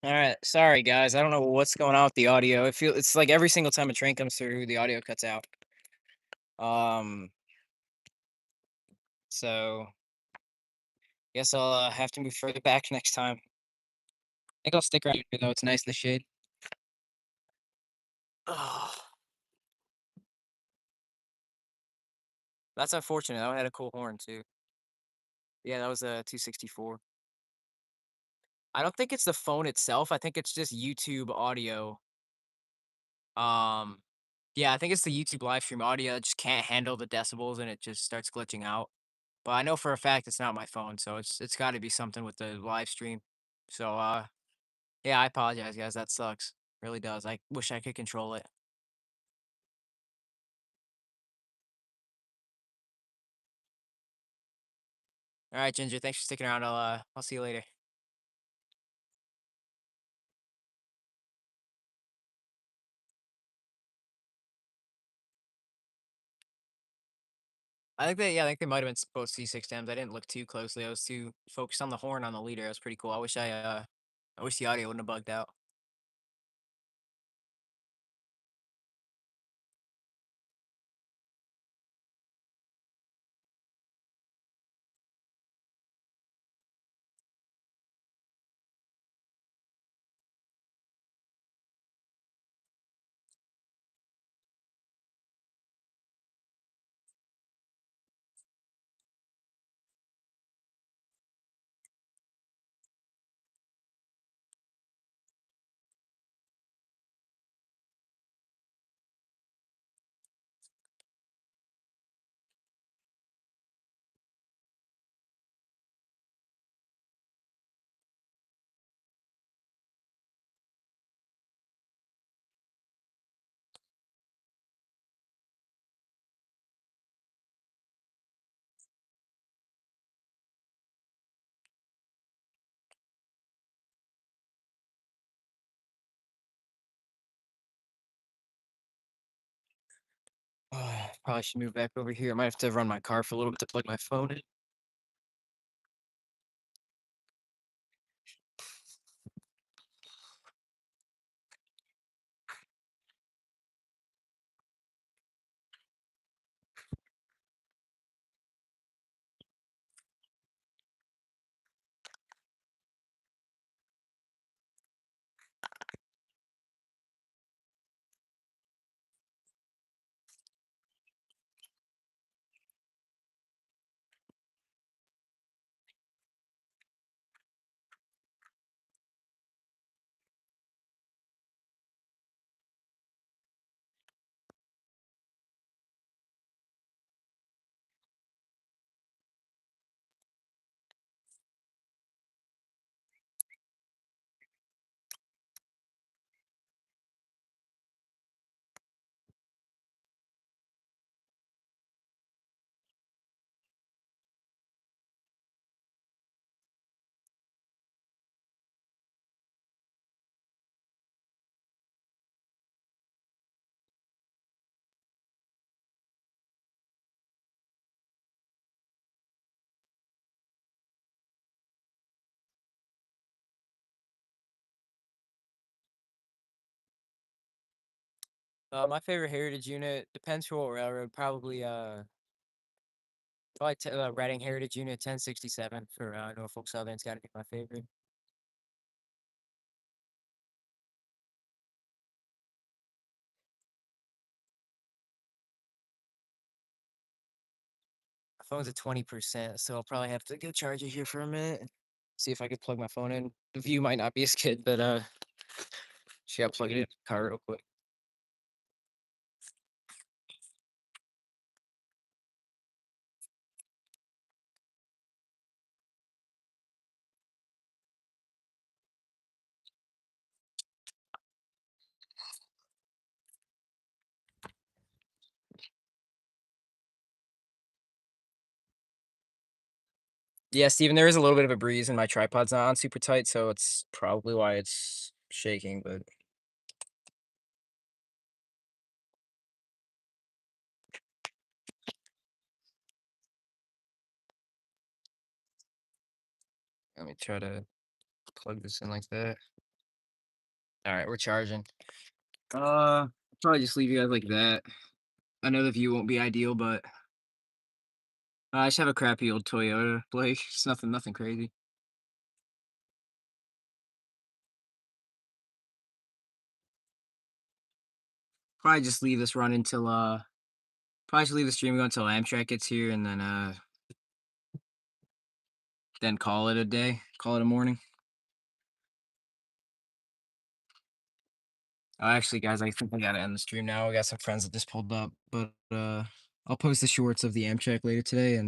All right, sorry guys. I don't know what's going on with the audio. It's like every single time a train comes through, the audio cuts out. Um, so guess I'll have to move further back next time. I think I'll stick around here though. It's nice in the shade. Oh, that's unfortunate. That one had a cool horn too. Yeah, that was a 264. I don't think it's the phone itself. I think it's just YouTube audio. Um, yeah, I think it's the YouTube live stream audio that just can't handle the decibels and it just starts glitching out. But I know for a fact it's not my phone, so it's got to be something with the live stream. So yeah, I apologize, guys. That sucks. Really does. I wish I could control it. All right, Ginger. Thanks for sticking around. I'll see you later. I think they might have been both C6 Ms. I didn't look too closely. I was too focused on the horn on the leader. It was pretty cool. I wish the audio wouldn't have bugged out. Probably should move back over here. I might have to run my car for a little bit to plug my phone in. My favorite heritage unit depends for what railroad. Probably Reading Heritage Unit 1067 for Norfolk Southern's got to be my favorite. My phone's at 20%, so I'll probably have to go charge it here for a minute. See if I could plug my phone in. The view might not be as good, but just gotta plug it in the car real quick. Yeah, Steven, there is a little bit of a breeze and my tripod's not on super tight, so it's probably why it's shaking, but let me try to plug this in like that. All right, we're charging. Probably just leave you guys like that. I know the view won't be ideal, but I just have a crappy old Toyota, Blake. It's nothing crazy. Probably just leave this run until probably just leave the stream going until Amtrak gets here and then call it a day. Call it a morning. Actually, guys, I think I gotta end the stream now. I got some friends that just pulled up, but I'll post the shorts of the Amtrak later today, and